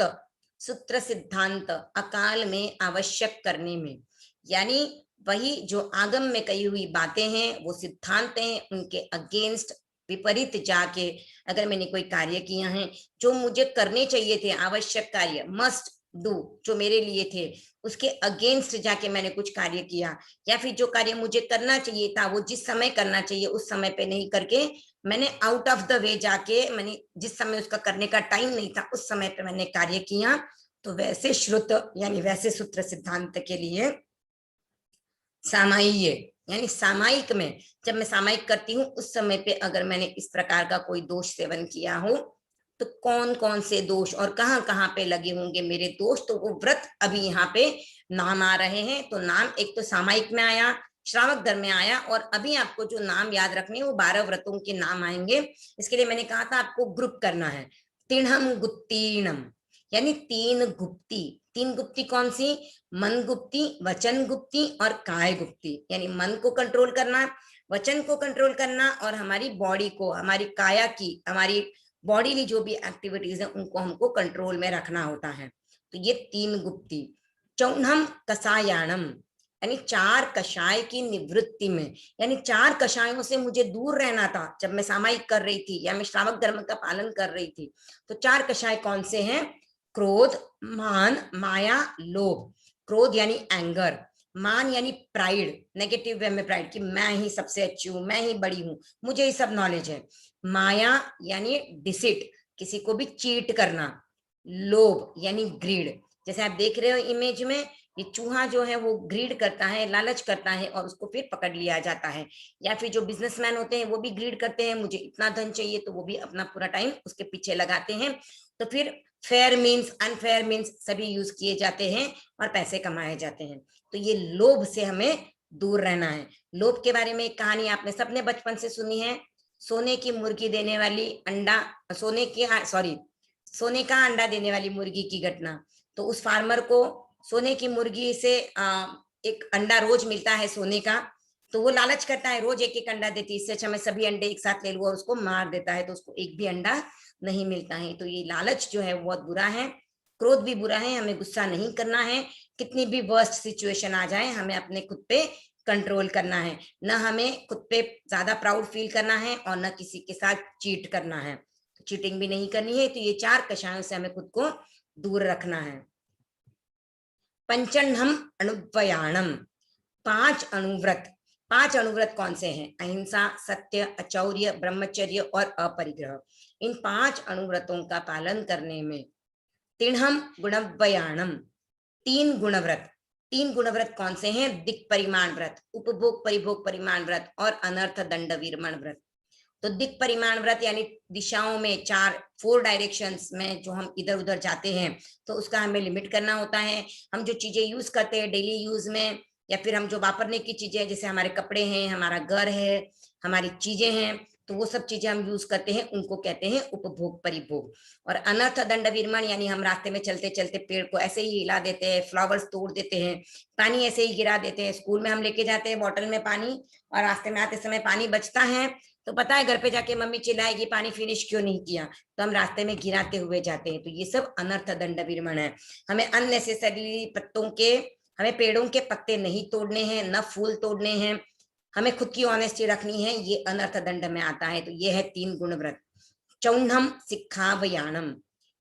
C: सूत्र सिद्धांत, अकाल में आवश्यक करने में, यानी वही जो आगम में कही हुई बातें हैं वो सिद्धांत हैं, उनके अगेंस्ट विपरीत जाके अगर मैंने कोई कार्य किया है जो मुझे करने चाहिए थे, आवश्यक कार्य मस्ट डू जो मेरे लिए थे, उसके अगेंस्ट जाके मैंने कुछ कार्य किया, या फिर जो कार्य मुझे करना चाहिए था वो जिस समय करना चाहिए उस समय पे नहीं करके मैंने आउट ऑफ द वे जाके, मैंने जिस समय उसका करने का टाइम नहीं था उस समय पे मैंने कार्य किया, तो वैसे श्रुत यानी वैसे सूत्र सिद्धांत के लिए सामायिक यानी सामायिक में जब मैं सामायिक करती हूँ उस समय पे अगर मैंने इस प्रकार का कोई दोष सेवन किया हो तो कौन कौन से दोष और कहाँ कहाँ पे लगे होंगे मेरे दोष, तो वो व्रत अभी यहाँ पे नाम आ रहे हैं। तो नाम एक तो सामायिक में आया, श्रावक धर्म में आया, और अभी आपको जो नाम याद रखने वो 12 व्रतों के नाम आएंगे। इसके लिए मैंने कहा था आपको ग्रुप करना है। तिणहम गुप्तीणम यानी 3 गुप्ती। 3 गुप्ती कौन सी? मन गुप्ती, वचन गुप्ती और काय गुप्ती, यानी मन को कंट्रोल करना, वचन को कंट्रोल करना और हमारी बॉडी को, हमारी काया की, हमारी बॉडीली जो भी एक्टिविटीज है उनको हमको कंट्रोल में रखना होता है। तो ये 3 गुप्ती। चौनहम कसायाणम यानी 4 कषाय की निवृत्ति में, यानी 4 कषायों से मुझे दूर रहना था जब मैं सामायिक कर रही थी या मैं श्रावक धर्म का पालन कर रही थी। तो 4 कषाय कौन से हैं? क्रोध, मान, माया, लोभ। क्रोध यानी एंगर, मान यानी प्राइड, नेगेटिव वे में प्राइड कि मैं ही सबसे अच्छी हूँ, मैं ही बड़ी हूँ, मुझे ये सब नॉलेज है। माया यानी डिसिट, किसी को भी चीट करना। लोभ यानी ग्रीड, जैसे आप देख रहे हो इमेज में, ये चूहा जो है वो ग्रीड करता है, लालच करता है और उसको फिर पकड़ लिया जाता है। या फिर जो बिजनेसमैन होते हैं वो भी ग्रीड करते हैं, मुझे इतना धन चाहिए, तो वो भी अपना पूरा टाइम उसके पीछे लगाते हैं। तो फिर फेयर मीन्स, अनफेयर मीन्स सभी यूज किए जाते हैं और पैसे कमाए जाते हैं। तो ये लोभ से हमें दूर रहना है। लोभ के बारे में एक कहानी आपने सबने बचपन से सुनी है, सोने की मुर्गी देने वाली अंडा, सोने का अंडा देने वाली मुर्गी की घटना। तो उस फार्मर को सोने की मुर्गी से एक अंडा रोज मिलता है सोने का, तो वो लालच करता है, रोज एक एक अंडा देती है, इससे अच्छा मैं सभी अंडे एक साथ ले लूं, और उसको मार देता है, तो उसको एक भी अंडा नहीं मिलता है। तो ये लालच जो है बहुत बुरा है, क्रोध भी बुरा है, हमें गुस्सा नहीं करना है, कितनी भी वर्स्ट सिचुएशन आ जाए हमें अपने खुद पे कंट्रोल करना है, न हमें खुद पे ज्यादा प्राउड फील करना है और न किसी के साथ चीट करना है, चीटिंग भी नहीं करनी है। तो ये 4 कषायों से हमें खुद को दूर रखना है। पंचन्नम अनुव्रयाणम, 5 अनुव्रत। 5 अनुव्रत कौन से हैं? अहिंसा, सत्य, अचौर्य, ब्रह्मचर्य और अपरिग्रह। इन 5 अनुव्रतों का पालन करने में तिणहम गुणव्रयाणम, 3 गुणव्रत। 3 गुणव्रत कौन से हैं? दिक् परिमाण व्रत, उपभोग परिभोग परिमाण व्रत और अनर्थ दंड विरमण व्रत। तो दिक् परिमाण व्रत यानी दिशाओं में 4 डायरेक्शंस में जो हम इधर उधर जाते हैं, तो उसका हमें लिमिट करना होता है। हम जो चीजें यूज करते हैं डेली यूज में, या फिर हम जो वापरने की चीजें, जैसे हमारे कपड़े हैं, हमारा घर है, हमारी चीजें हैं, तो वो सब चीजें हम यूज करते हैं, उनको कहते हैं उपभोग परिभोग। और अनर्थ दंड विरमण यानी हम रास्ते में चलते चलते पेड़ को ऐसे ही हिला देते हैं, फ्लावर्स तोड़ देते हैं, पानी ऐसे ही गिरा देते हैं। स्कूल में हम लेके जाते हैं बॉटल में पानी, और रास्ते में आते समय पानी बचता है, तो पता है घर पे जाके मम्मी चिल्लाएगी पानी फिनिश क्यों नहीं किया, तो हम रास्ते में गिराते हुए जाते हैं। तो ये सब अनर्थ दंड विरमण है। हमें अननेसेसरी पत्तों के, हमें पेड़ों के पत्ते नहीं तोड़ने हैं, न फूल तोड़ने हैं, हमें खुद की ऑनेस्टी रखनी है, ये अनर्थ दंड में आता है। तो ये है 3 गुण व्रत। चौन्हम शिक्षावयाणम,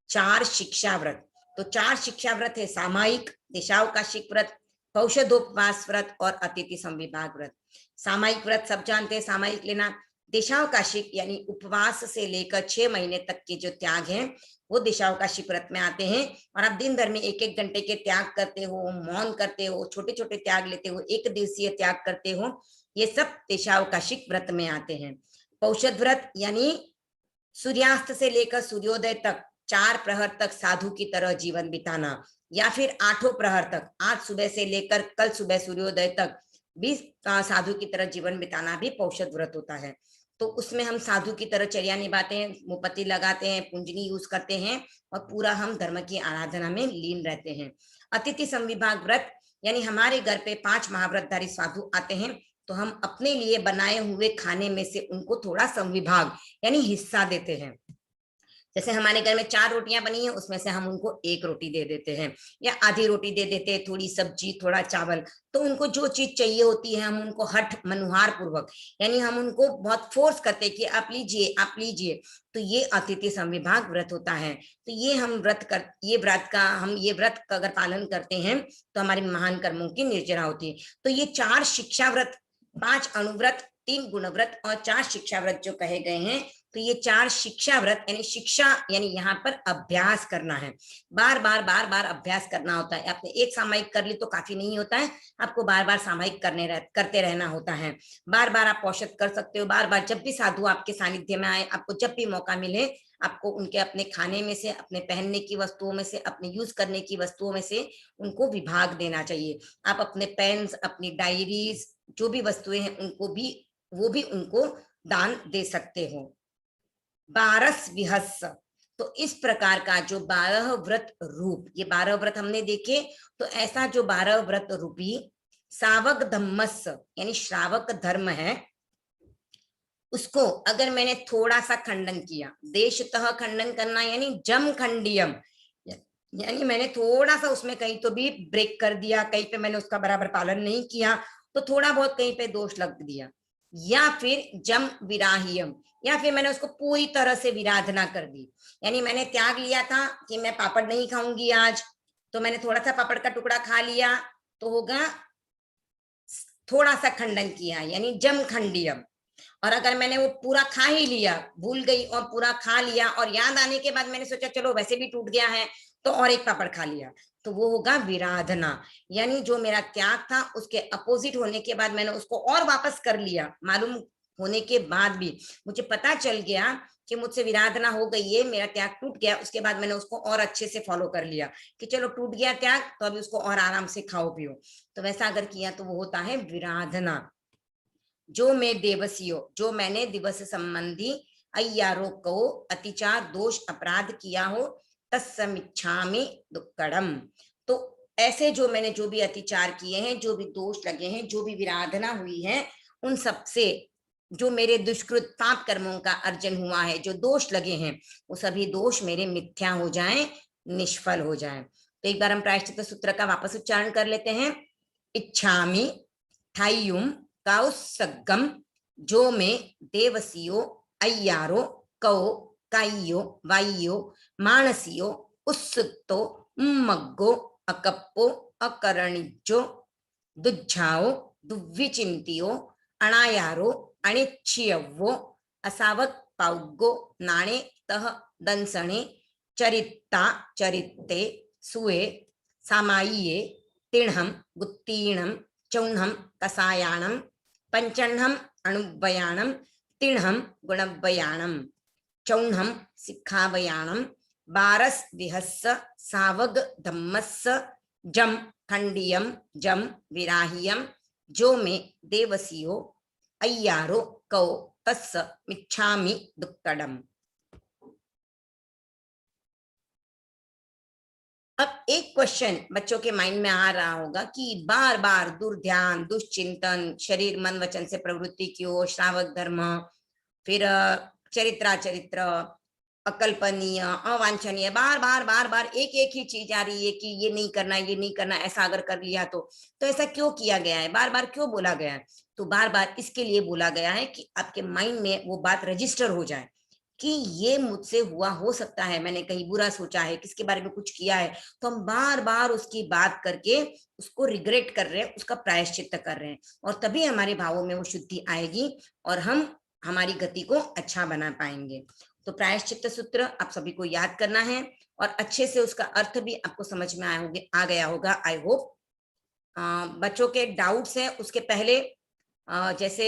C: 4 शिक्षा व्रत। तो 4 शिक्षा व्रत है सामायिक, दिशावकाशिक व्रत, पौषधोपवास व्रत और अतिथि संविभाग व्रत। सामायिक व्रत सब जानते हैं, सामायिक लेना। दिशावकाशिक यानी उपवास से लेकर 6 महीने तक के जो त्याग हैं वो दिशावकाशिक व्रत में आते हैं। और आप दिन भर में 1-1 घंटे के त्याग करते हो, मौन करते हो, छोटे छोटे त्याग लेते हो, 1 दिवसीय त्याग करते हो, ये सब दिशावकाशिक व्रत में आते हैं। पौषध व्रत यानी सूर्यास्त से लेकर सूर्योदय तक 4 प्रहर तक साधु की तरह जीवन बिताना, या फिर 8 प्रहर तक, आज सुबह से लेकर कल सुबह सूर्योदय तक भी साधु की तरह जीवन बिताना भी पौषध व्रत होता है। तो उसमें हम साधु की तरह चर्या निभाते हैं, मुपत्ति लगाते हैं, पुंजनी यूज करते हैं और पूरा हम धर्म की आराधना में लीन रहते हैं। अतिथि संविभाग व्रत यानी हमारे घर पे 5 महाव्रतधारी साधु आते हैं तो हम अपने लिए बनाए हुए खाने में से उनको थोड़ा संविभाग यानी हिस्सा देते हैं। जैसे हमारे घर में 4 रोटियां बनी है, उसमें से हम उनको 1 रोटी दे देते हैं या आधी रोटी दे देते हैं, थोड़ी सब्जी, थोड़ा चावल। तो उनको जो चीज चाहिए होती है हम उनको हठ मनुहार पूर्वक यानी हम उनको बहुत फोर्स करते हैं कि आप लीजिए, आप लीजिए। तो ये अतिथि संविभाग व्रत होता है। तो ये हम ये व्रत का अगर पालन करते हैं तो हमारे महान कर्मों की निर्जरा होती है। तो ये 4 शिक्षा व्रत, 5 अनुव्रत, 3 गुणव्रत और 4 शिक्षा व्रत जो कहे गए हैं, तो ये 4 शिक्षा व्रत यानी शिक्षा यानी यहाँ पर अभ्यास करना है, बार बार अभ्यास करना होता है। आपने एक सामायिक कर ली तो काफी नहीं होता है, आपको बार बार सामायिक करते रहना होता है। बार बार आप औषध कर सकते हो, बार बार जब भी साधु आपके सानिध्य में आए, आपको जब भी मौका मिले, आपको उनके अपने खाने में से, अपने पहनने की वस्तुओं में से, अपने यूज करने की वस्तुओं में से उनको विभाग देना चाहिए। आप अपने पेन्स, अपनी डायरीज, जो भी वस्तुएं हैं उनको भी उनको दान दे सकते हो। 12 विहस्स, तो इस प्रकार का जो 12 व्रत रूप, ये 12 व्रत हमने देखे, तो ऐसा जो 12 व्रत रूपी सावक धम्मस यानी श्रावक धर्म है, उसको अगर मैंने थोड़ा सा खंडन किया, देशतः खंडन करना यानी जम खंडियम, यानी मैंने थोड़ा सा उसमें कहीं तो भी ब्रेक कर दिया, कहीं पे मैंने उसका बराबर पालन नहीं किया, तो थोड़ा बहुत कहीं पे दोष लग दिया। या फिर जम विराहियम, या फिर मैंने उसको पूरी तरह से विराधना कर दी, यानी मैंने त्याग लिया था कि मैं पापड़ नहीं खाऊंगी आज, तो मैंने थोड़ा सा पापड़ का टुकड़ा खा लिया, तो होगा थोड़ा सा खंडन किया यानी जम खंडियम। और अगर मैंने वो पूरा खा ही लिया, भूल गई और पूरा खा लिया और याद आने के बाद मैंने सोचा चलो वैसे भी टूट गया है तो और एक पापड़ खा लिया, तो वो होगा विराधना, यानी जो मेरा त्याग था उसके अपोजिट होने के बाद मैंने उसको और वापस कर लिया। मालूम होने के बाद भी मुझे पता चल गया कि मुझसे विराधना हो गई है, मेरा त्याग टूट गया, उसके बाद मैंने उसको और अच्छे से फॉलो कर लिया कि चलो टूट गया त्याग, तो अभी उसको और आराम से खाओ पियो। तो वैसा अगर किया तो वो होता है विराधना। जो मैं देवसियो, जो मैंने दिवस संबंधी अय्यारों को अतिचार दोष अपराध किया हो, तत्समिच्छामि दुक्कड़म, तो ऐसे जो मैंने जो भी अतिचार किए हैं, जो भी दोष लगे हैं, जो भी विराधना हुई है, उन सब से जो मेरे दुष्कृत पाप कर्मों का अर्जन हुआ है, जो दोष लगे हैं, वो सभी दोष मेरे मिथ्या हो जाएं, निष्फल हो जाएं। तो एक बार हम प्रायश्चित सूत्र का वापस उच्चारण कर लेते हैं। इच्छामि थायुम काउसगम, जो में देवसियो अय्यारो कौ काइयो वाइयो मानसियो उत्सुक्तो मग्गो अकप्पो अकरणिजो दुज्झाओ दुव्विचिंतियो अनायारो अनिच्छियवो असावक पाउगो नाणे तह दंसणे चरित्ता चरित्ते सुए सामायिये तिणहम गुत्तीणम चौणहम कसायाणम पंचण्हम अणुव्वयाणम तिणहम गुणव्वयाणम चौणहम सिक्खावयाणम 12 विहस्स सावग धम्मस्स जम खंडियम जम विराहियम, जो में देवसियो अय्यारो कौ तस्स मिच्छामि दुक्कड़म। अब एक क्वेश्चन बच्चों के माइंड में आ रहा होगा कि बार बार दुर्ध्यान, दुष्चिंतन, शरीर मन वचन से प्रवृत्ति की ओर, श्रावक धर्म, फिर चरित्र अकल्पनीय, अवांछनीय, बार बार एक ही चीज आ रही है कि ये नहीं करना, ये नहीं करना, ऐसा अगर कर लिया तो ऐसा क्यों किया गया है, बार बार क्यों बोला गया है? तो बार बार इसके लिए बोला गया है कि आपके माइंड में वो बात रजिस्टर हो जाए कि ये मुझसे हुआ, हो सकता है मैंने कहीं बुरा सोचा है, किसके बारे में कुछ किया है, तो हम बार बार उसकी बात करके उसको रिग्रेट कर रहे हैं, उसका प्रायश्चित कर रहे हैं, और तभी हमारे भावों में वो शुद्धि आएगी और हम हमारी गति को अच्छा बना पाएंगे। तो प्रायश्चित सूत्र आप सभी को याद करना है और अच्छे से उसका अर्थ भी आपको समझ में आ गया होगा, आई होप। बच्चों के डाउट्स हैं उसके पहले, जैसे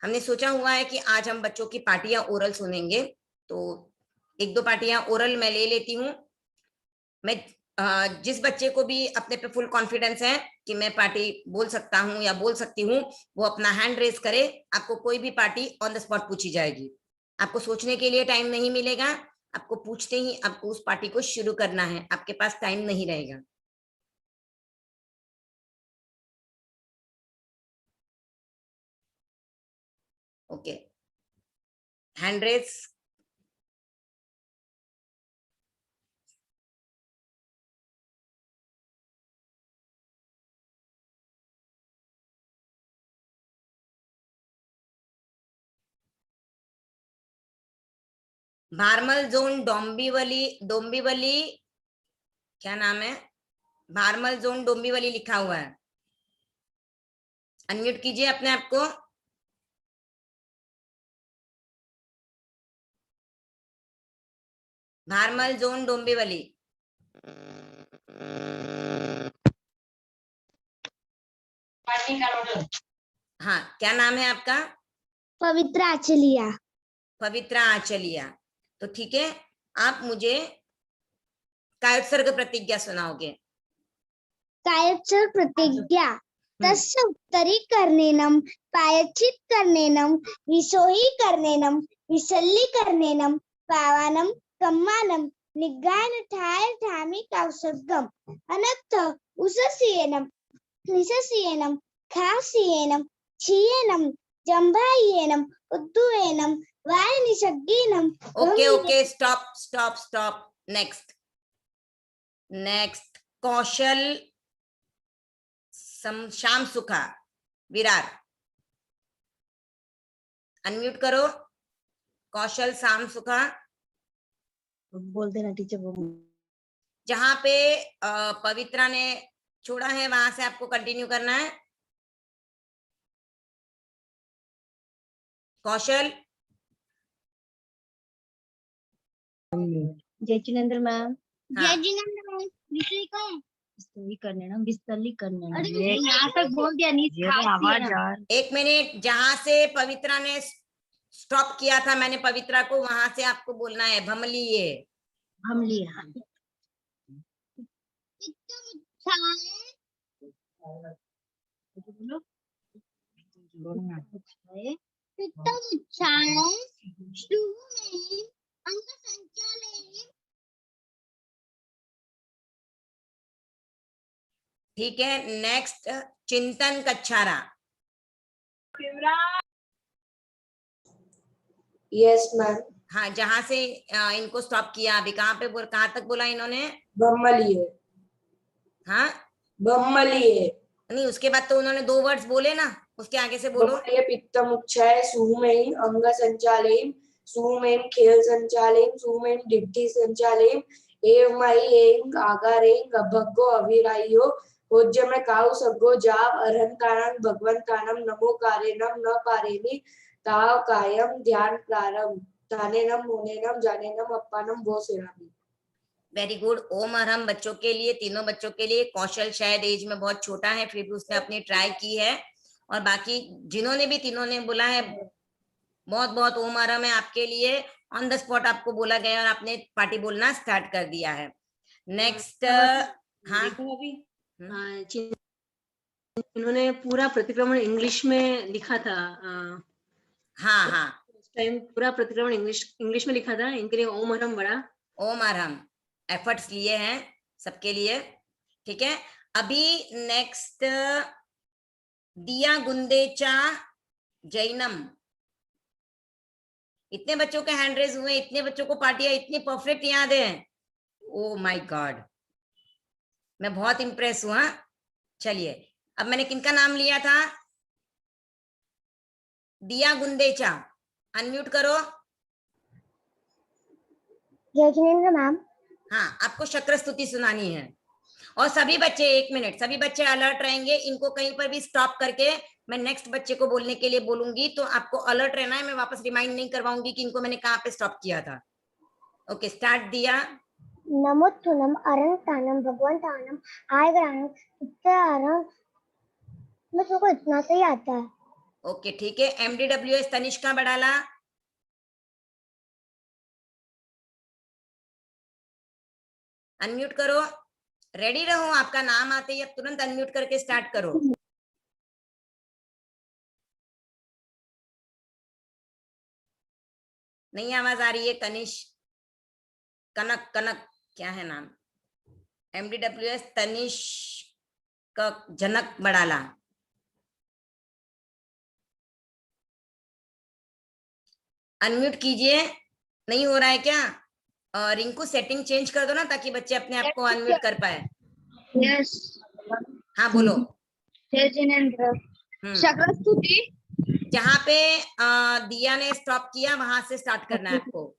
C: हमने सोचा हुआ है कि आज हम बच्चों की पार्टियां ओरल सुनेंगे, तो 1-2 पार्टियां ओरल मैं ले लेती हूँ मैं जिस बच्चे को भी अपने पे फुल कॉन्फिडेंस है कि मैं पार्टी बोल सकता हूँ या बोल सकती हूँ, वो अपना हैंड रेज करे। आपको कोई भी पार्टी ऑन द स्पॉट पूछी जाएगी, आपको सोचने के लिए टाइम नहीं मिलेगा, आपको पूछते ही आपको उस पार्टी को शुरू करना है, आपके पास टाइम नहीं रहेगा। Okay, hand raise. Bharmal zone Dombivli क्या नाम है? भारमल जोन डोंबिवली लिखा हुआ है। अनम्यूट कीजिए अपने आप को। भारमल जोन डोंबिवली। हाँ, क्या नाम है आपका?
E: पवित्र आचलिया।
C: पवित्रा आचलिया। तो ठीक है, आप मुझे कायोत्सर्ग प्रतिज्ञा सुनाओगे।
E: कायोत्सर्ग प्रतिज्ञा। तस्य उत्तरीकरणेन प्रायश्चित्तकरणेन विसोहीकरणेन विसल्लीकरणेन पावनं कम्मानं निग्गायनठाय ठामि कायोत्सर्गम् अनर्थ उसस्येनं निसस्येनं खास्येनं क्षीयेनं जम्भायेनं उद्दुवेनं वायनिसग्गेनं।
C: Okay, stop. Next Kaushal Shyam Sukha Virar. Unmute करो। कौशल श्याम सुखा।
F: बोल देना टीचर।
C: जहां पे पवित्रा ने छोड़ा है वहां से आपको कंटिन्यू करना है। कौशल।
F: जय जिनेंद्र मैम।
C: हाँ,
F: विस्तली करने
E: अरे यहाँ तक बोल दिया,
C: एक मिनट। जहां से पवित्रा ने स्टॉप किया था मैंने पवित्रा को, वहां से आपको बोलना है भमलिए।
F: हम लिए।
C: ठीक है, नेक्स्ट चिंतन कच्छारा।
F: Yes ma'am.
C: हाँ, जहां से इनको स्टॉप किया अभी, कहाँ तक बोला इन्होंने?
F: बम्मलिए।
C: हाँ,
F: बम्मलिए।
C: नहीं, उसके बाद तो उन्होंने 2 वर्ड्स बोले ना, उसके आगे से बोलो।
F: बम्मलिए पित्तमुक्षय सुमेन अंग संचालयम सुमेन खेल संचालयम सुमेन डिड्डी संचालयम एवमई एंग आगारेंग भग्गो अविरायो भोज्य में काउ सग्गो जाव अरहंतानम भगवंतानम नमो कारेनम न पारेनि ताव कायम ध्यान प्रारंभ जानेनम मुनेनम जानेनम अप्पानम वो सेनापति।
C: Very good. ओम अरहम बच्चों के लिए, तीनों बच्चों के लिए। कौशल शायद एज में बहुत छोटा है, फिर भी उसने अपनी ट्राई की है, और बाकी जिन्होंने भी, तीनों ने बोला है। बहुत बहुत ओम अरहम है आपके लिए। ऑन द स्पॉट आपको बोला गया और आपने पार्टी बोलना स्टार्ट कर दिया है। नेक्स्ट। हाँ,
F: इन्होंने पूरा प्रतिक्रमण इंग्लिश में लिखा था।
C: हाँ,
F: टाइम पूरा प्रतिक्रमण इंग्लिश में लिखा था। इनके लिए ओम अरहम बड़ा।
C: ओम अरहम एफर्ट्स लिए हैं सबके लिए। ठीक है, अभी नेक्स्ट दिया गुंदेचा जैनम। इतने बच्चों के हैंड रेज हुए, इतने बच्चों को पार्टियां इतनी परफेक्ट याद है। ओ माय गॉड, मैं बहुत इंप्रेस हुआ। चलिए, अब मैंने किनका नाम लिया था? दिया गुंदेचा। अनम्यूट करो।
E: जय जिनेंद्र मैम।
C: हाँ, आपको शक्र स्तुति सुनानी है। और सभी बच्चे, 1 मिनट, सभी बच्चे अलर्ट रहेंगे। इनको कहीं पर भी स्टॉप करके मैं नेक्स्ट बच्चे को बोलने के लिए बोलूंगी, तो आपको अलर्ट रहना है। मैं वापस रिमाइंड नहीं करवाऊंगी कि इनको मैंने कहाँ पे स्टॉप किया था। ओके, स्टार्ट दिया।
E: नमोत्थुनम अरहंतानम भगवंतानम आयग्राणम उत्तरारम। मेरे को इतना सही आता है।
C: ओके, ठीक है। MDWS तनिष्का बड़ाला। अनम्यूट करो, रेडी रहो, आपका नाम आते ही अब तुरंत अनम्यूट करके स्टार्ट करो। नहीं आवाज आ रही है। कनक क्या है नाम? MDWS तनिष्क जनक बड़ाला। अनम्यूट कीजिए। नहीं हो रहा है क्या? रिंकू सेटिंग चेंज कर दो ना, ताकि बच्चे अपने आप को अनम्यूट कर पाए।
B: यस।
C: हाँ बोलो।
B: जय जिनेंद्र। शक्रस्तुति।
C: जहाँ पे दिया ने स्टॉप किया वहां से स्टार्ट करना है आपको।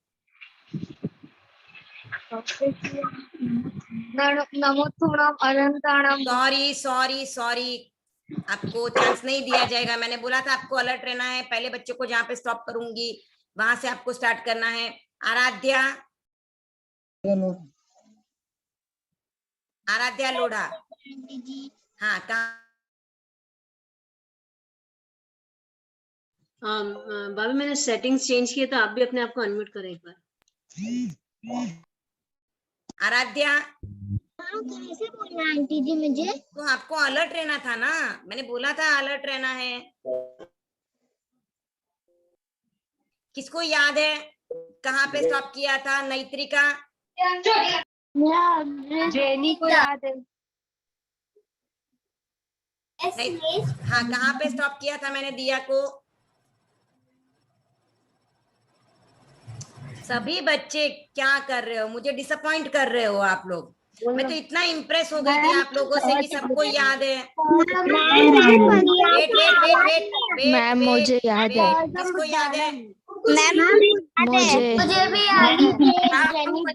B: नमोस्तुभ्यं अनंताणाम।
C: सॉरी, आपको चांस नहीं दिया जाएगा। मैंने बोला था आपको अलर्ट रहना है। पहले बच्चों को जहाँ पे स्टॉप करूंगी वहां से आपको स्टार्ट करना है। आराध्या लोढ़ा। हाँ कहाँ?
F: भाभी मैंने सेटिंग्स चेंज किए, तो आप भी अपने आप को अनम्यूट करें एक बार।
C: आराध्या
E: कैसे बोलना है आंटी जी मुझे?
C: तो आपको अलर्ट रहना था ना, मैंने बोला था अलर्ट रहना है। किसको याद है कहाँ पे स्टॉप किया था? नैत्रिका?
A: जेनी को याद है।
C: हाँ कहाँ पे स्टॉप किया था मैंने दिया को? सभी बच्चे क्या कर रहे हो? मुझे डिसअपॉइंट कर रहे हो आप लोग। मैं तो इतना इम्प्रेस हो गई थी आप लोगों से कि सबको याद है। वेट
E: मैम मुझे याद है।
C: किसको याद है?
B: मुझे भी याद है।
C: आप लोगों को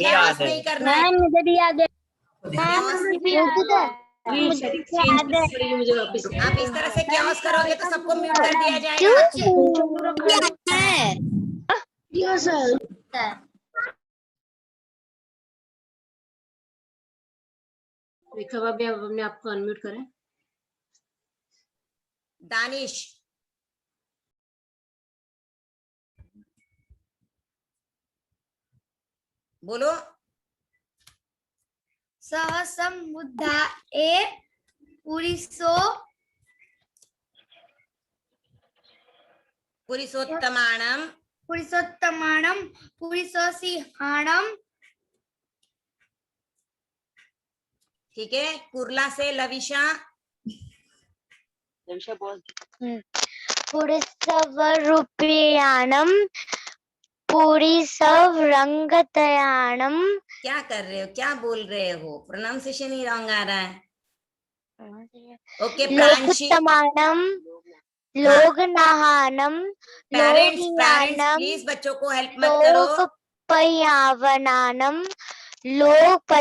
C: chaos नहीं करना है।
E: मुझे भी याद है।
F: सेटिंग्स चेंज करनी पड़ेगी मुझे वापस।
C: आप इस तरह से chaos करोगे तो सबको म्यूट कर दिया जाएगा।
F: रेखा भाभी आप अपने आप को अनम्यूट करें।
C: दानिश बोलो।
B: सह समुद्धाए
C: पुरुषोत्तमाणम
B: पुरुषोसिंहाणम।
C: ठीक है। कुर्ला से लविशा।
E: पुरीसवरूपियाणम पुरीसवरंगतयाणम।
C: क्या कर रहे हो? क्या बोल रहे हो? प्रोनाउंसिएशन ही रॉन्ग आ रहा है। ओके प्रांशी।
E: लोकोत्तमाणम लोकनाहानम
C: पेरेंट्स
E: लोकयानम
C: प्लीज बच्चों को हेल्प मत करो।
E: लोकपयावनानम लोकपज्वयानम।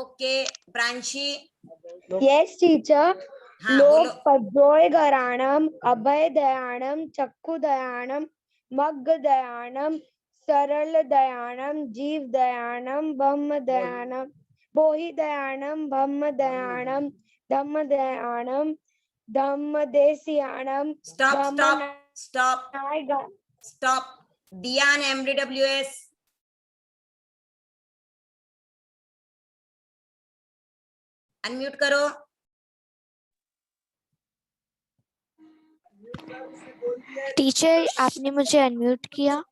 C: ओके प्रांशी।
L: Yes, teacher.
C: हाँ
L: लोक
C: बोलो।
L: पद्योय गराणम अभय दयाणम चक्षु दयाणम मग्ग दयाणम सरल दयाणम जीव दयाणम ब्रह्म दयाणम बोहि दयाणम ब्रह्म दयाणम धम्म दयाणम धम्म देसियाणम।
C: स्टॉप। दियान MDWS अनम्यूट करो।
E: टीचर आपने मुझे अनम्यूट किया।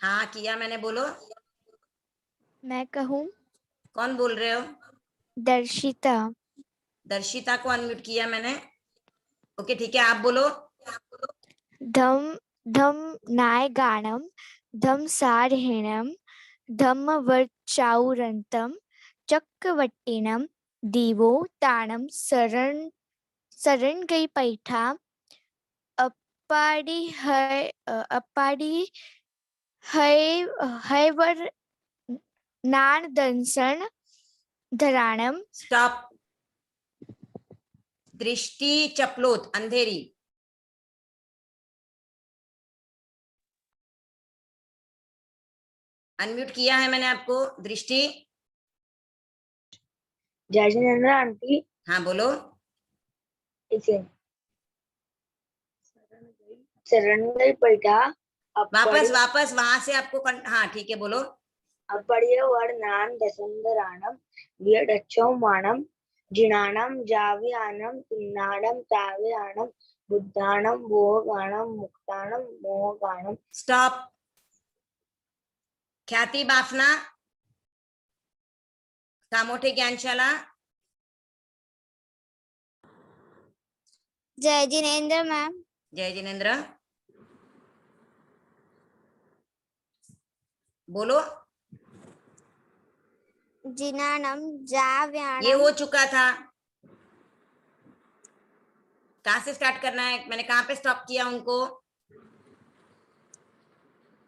C: हाँ किया मैंने, बोलो।
E: मैं कहूँ?
C: कौन बोल रहे हो?
E: दर्शिता।
C: दर्शिता को अनम्यूट किया मैंने। ओके ठीक है, आप बोलो।
E: धम धम नाय गानम धम सारहीणम धम्म वर्चाउरंतम चक्रवट्टिनम दीवो ताणम शरण गई पैठा अपाड़ी है वर नान दंसन धराणम।
C: स्टॉप। दृष्टि चपलोत अंधेरी। अनम्यूट किया है मैंने आपको। दृष्टि।
L: जय जिनेंद्र आंटी।
C: हाँ बोलो।
L: शरण गई पैठा
C: वापस वहां से आपको हाँ ठीक है बोलो।
L: अपर्य वर्णान दशंधराणम व्यडच्छौमाणम जिनाणम जाव्यानम तिन्नाणम ताव्यानम बुद्धाणम भोगाणम मुक्ताणम मोहगाणम.
C: स्टॉप. ख्याति बाफना, कामोठे ज्ञानशाला.
E: जय जिनेन्द्र मैम.
C: जय जिनेन्द्र. बोलो.
E: जिनाणम जाव्याणम.
C: ये हो चुका था. कहाँ से स्टार्ट करना है? मैंने कहाँ पे स्टॉप किया उनको?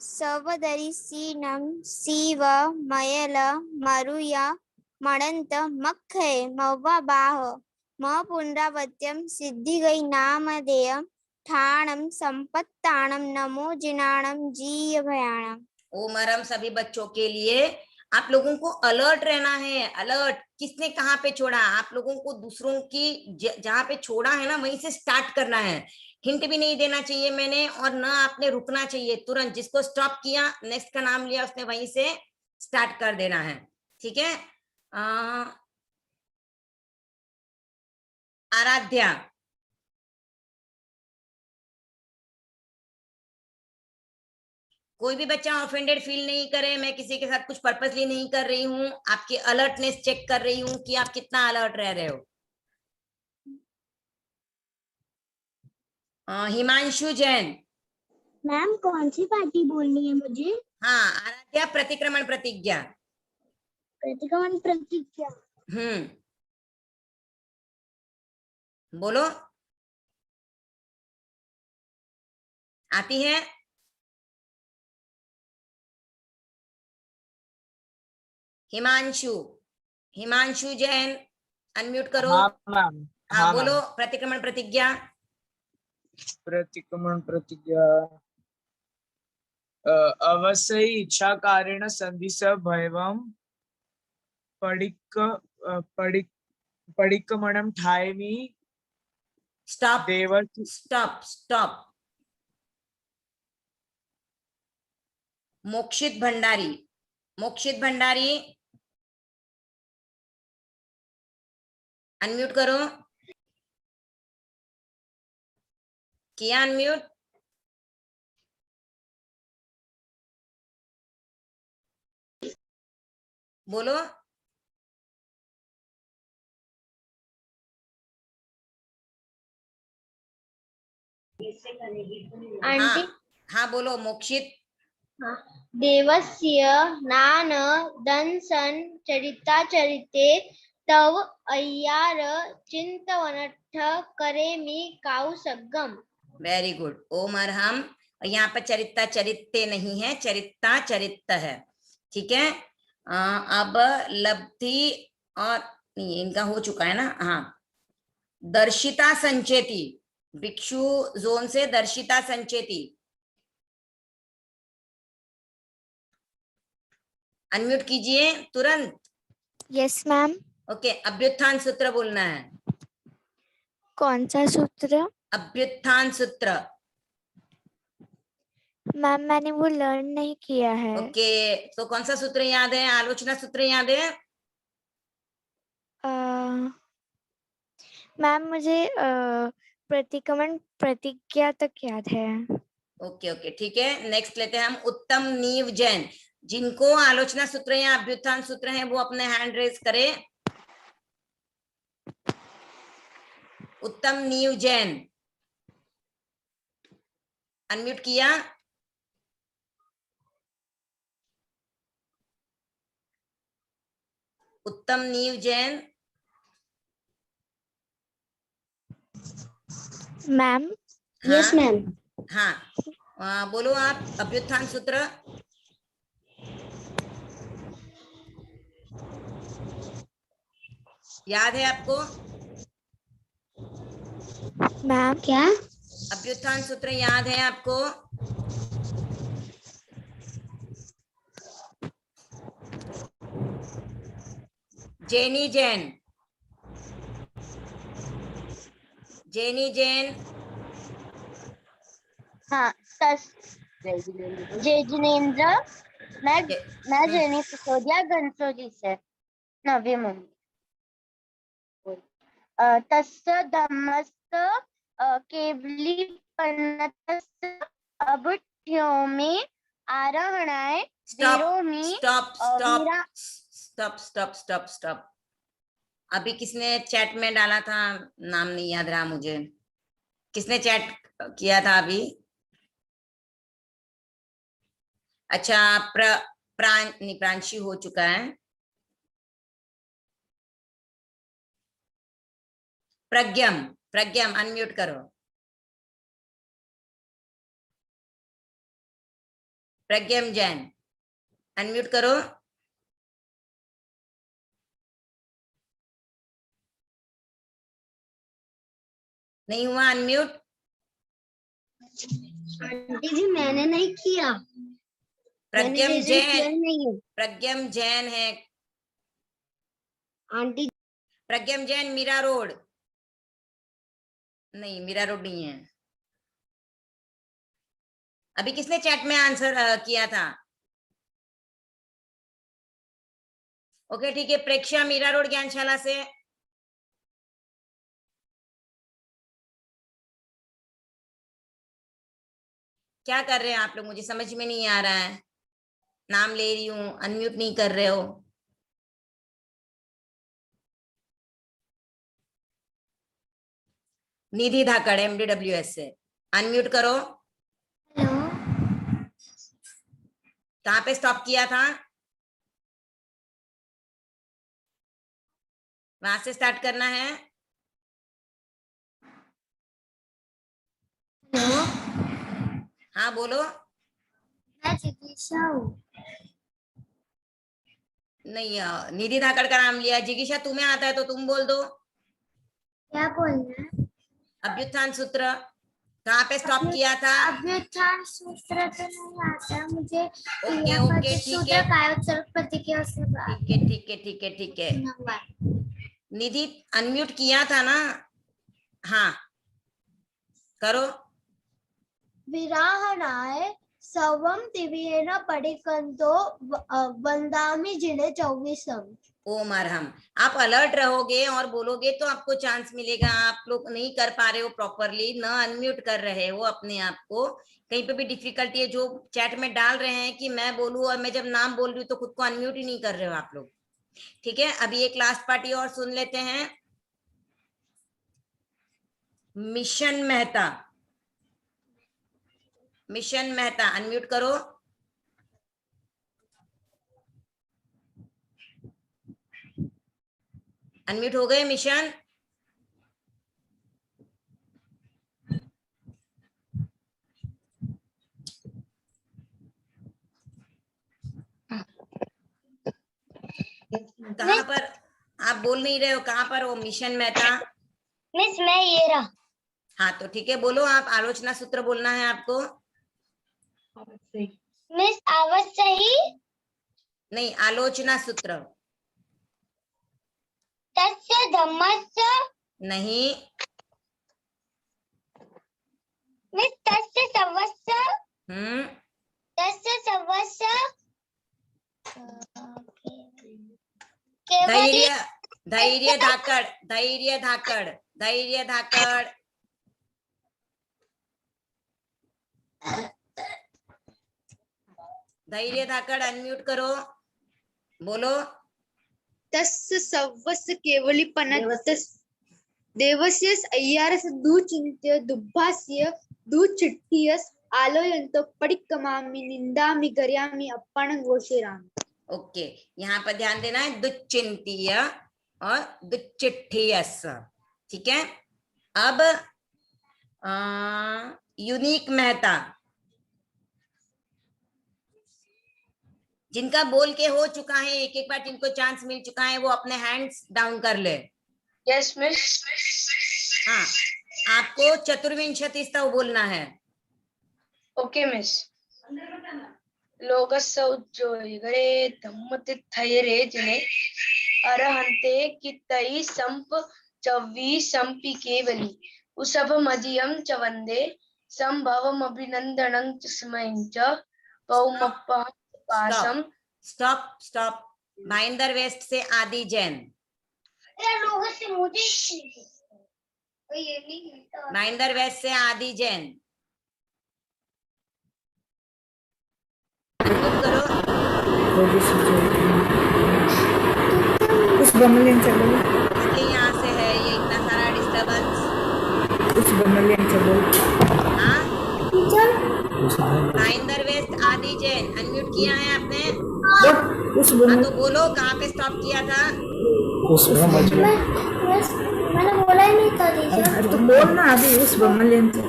E: सवदरिसीनम सीव मयल मरुय मणंत मक्खय मव्वा बाह म पुनरावत्यम सिद्धि गई नामधेयम ठाणम संपत्ताणम नमो जिनाणम जीय भयाणम.
C: ओमरम सभी बच्चों के लिए आप लोगों को अलर्ट रहना है. अलर्ट. किसने कहाँ पे छोड़ा? आप लोगों को दूसरों की जहाँ पे छोड़ा है ना वहीं से स्टार्ट करना है. हिंट भी नहीं देना चाहिए मैंने, और ना आपने रुकना चाहिए. तुरंत जिसको स्टॉप किया, नेक्स्ट का नाम लिया, उसने वहीं से स्टार्ट कर देना है. ठीक है. आराध्या. कोई भी बच्चा ऑफेंडेड फील नहीं करे. मैं किसी के साथ कुछ पर्पसली नहीं कर रही हूँ. आपकी अलर्टनेस चेक कर रही हूँ कि आप कितना अलर्ट रह रहे हो. हिमांशु जैन.
L: मैम कौन सी पार्टी बोलनी है मुझे?
C: हाँ, आराध्या प्रतिक्रमण प्रतिज्ञा.
L: प्रतिक्रमण प्रतिज्ञा.
C: बोलो. आती है? हिमांशु. हिमांशु जैन अनम्यूट करो.
M: हाँ मैम.
C: हाँ बोलो. प्रतिक्रमण प्रतिज्ञा.
M: प्रतिक्रमण प्रतिज्ञा. अवश्य इच्छा कारेण संधि स भयवम पडिक्कमणम ठायमी.
C: स्टॉप.
M: देवर.
C: Stop. Stop. Mokshit Bhandari. Mokshit Bhandari unmute करो. किया अनम्यूट? बोलो.
L: आंटी.
C: हाँ बोलो. मोक्षित.
L: देवस्य नान दंसन चरिता चरिते तव अय्यार चिंतवनठ करेमि काउसगम.
C: Very good. ओम अरहम. यहाँ पर चरिता चरित्ते नहीं है, चरिता चरित है. ठीक है. अब लब्धि और नहीं, इनका हो चुका है ना. हाँ. दर्शिता संचेती. भिक्षु जोन से दर्शिता संचेती. अनम्यूट कीजिए तुरंत.
E: Yes ma'am.
C: ओके. अभ्युत्थान सूत्र बोलना है.
E: कौन सा सूत्र?
C: अभ्युत्थान सूत्र.
E: मैम मैंने वो लर्न नहीं किया है.
C: ओके. तो कौन सा सूत्र याद है? आलोचना सूत्र याद है?
E: मैम मुझे प्रतिक्रमण प्रतिज्ञा तक याद है.
C: ओके ओके ठीक है. नेक्स्ट लेते हैं हम उत्तम नीव जैन. जिनको आलोचना सूत्र या अभ्युत्थान सूत्र हैं वो अपने हैंड रेज करें. उत्तम नीव जैन अनम्यूट किया. उत्तम नीव जैन.
E: मैम.
L: Yes ma'am.
C: हाँ बोलो आप. अभ्युत्थान सूत्र. याद है आपको?
L: मैम क्या?
C: अभ्युत्थान सूत्र याद है आपको? जेनी जैन. जेनी जैन.
L: हाँ. जय जिनेन्द्र. मैं जेनी सिसोदिया घनसोली से नवी मुंबई। तस्य धम्मस्य केवली पन्नतस्य अबुठ्योमि आरोहणाय विरोमि
C: स्टॉप। अभी किसने चैट में डाला था, नाम नहीं याद रहा मुझे, किसने चैट किया था अभी? अच्छा, प्रांशी हो चुका है। प्रज्ञम अनम्यूट करो। प्रज्ञम जैन अनम्यूट करो। नहीं हुआ अनम्यूट?
L: आंटी जी मैंने नहीं किया।
C: प्रज्ञम जैन है
L: आंटी।
C: प्रज्ञम जैन मीरा रोड नहीं है। अभी किसने चैट में आंसर किया था? ओके ठीक है, प्रेक्षा मीरा रोड ज्ञानशाला से। क्या कर रहे हैं आप लोग, मुझे समझ में नहीं आ रहा है। नाम ले रही हूँ, अनम्यूट नहीं कर रहे हो। निधि धाकड़ MDWS से अनम्यूट करो। कहाँ पे स्टॉप किया था? वहां से स्टार्ट करना है। हाँ बोलो।
B: मैं जिगीशा हूँ।
C: नहीं, निधि धाकड़ का नाम लिया। जिगीशा तुम्हें आता है तो तुम बोल दो।
B: क्या बोलना है?
C: अभ्युत्थान सूत्र कहाँ पे स्टॉप किया था?
B: अभ्युत्थान सूत्र तो नहीं आता मुझे।
C: ओके ठीक है। ठीक है निधि अनम्यूट किया था ना? हाँ करो।
L: विराहणाय सर्वं दिव्येन पडिकंतो वंदामि जिने 24।
C: ओम अरहम। आप अलर्ट रहोगे और बोलोगे तो आपको चांस मिलेगा। आप लोग नहीं कर पा रहे हो प्रॉपरली, न अनम्यूट कर रहे हो अपने आप को, कहीं पे भी डिफिकल्टी है। जो चैट में डाल रहे हैं कि मैं बोलूं और मैं जब नाम बोल रही हूँ तो खुद को अनम्यूट ही नहीं कर रहे हो आप लोग। ठीक है, अभी एक लास्ट पार्टी और सुन लेते हैं। मिशन मेहता अनम्यूट करो। अनम्यूट हो गए मिशन? कहाँ पर आप बोल नहीं रहे हो? कहाँ पर हो मिशन मेहता?
L: मिस मैं ये रहा।
C: हाँ तो ठीक है, बोलो आप। आलोचना सूत्र बोलना है आपको।
L: मिस अवश्य ही
C: नहीं, आलोचना सूत्र।
L: तस्य धम्मस्य
C: नहीं
L: मिस तस्य सर्वस्य
C: धैर्य धाकड़ अनम्यूट करो, बोलो।
A: तस्य सर्वस्य केवली पन्नतस्य देवस्य अय्यारस्य दुचिन्त्य दुर्भास्य दुचिट्ठियस् आलोयन्तो पडिक्कमामि निन्दामि गर्यामि अपणं घोषयामि। ओके, यहाँ पर ध्यान देना है, दुचिन्त्य और दुचिट्ठियस्। ठीक है, अब यूनिक मेहता, जिनका बोल के हो चुका है, एक बार जिनको चांस मिल चुका है वो अपने हैंड्स डाउन कर ले।
N: Yes miss.
C: हाँ, आपको चतुर्विंशति स्तव बोलना है।
N: Okay miss. लोकस्य उज्जोगरे धम्मतिथयरे जिने अरहन्ते कितई संप चव्वी संपि केवली उसभ मजियम च वंदे संभवम अभिनंदनं च स्मयं च पौमप्पा पासम
C: स्टॉप भाईंदर वेस्ट से आदि जैन, भाईंदर वेस्ट से आदि जैन, अनम्यूट करो।
O: उस बमलेन चलो,
C: इसके यहाँ से है ये इतना सारा डिस्टरबेंस।
O: उस बमलेन चलो।
C: हाँ भाईंदर वेस्ट आदि जैन अनम्यूट किया है आपने? हाँ तो बोलो कहाँ पे स्टॉप किया था?
L: मैंने बोला ही नहीं था टीचर।
O: तो बोलना अभी उस बमलेन से।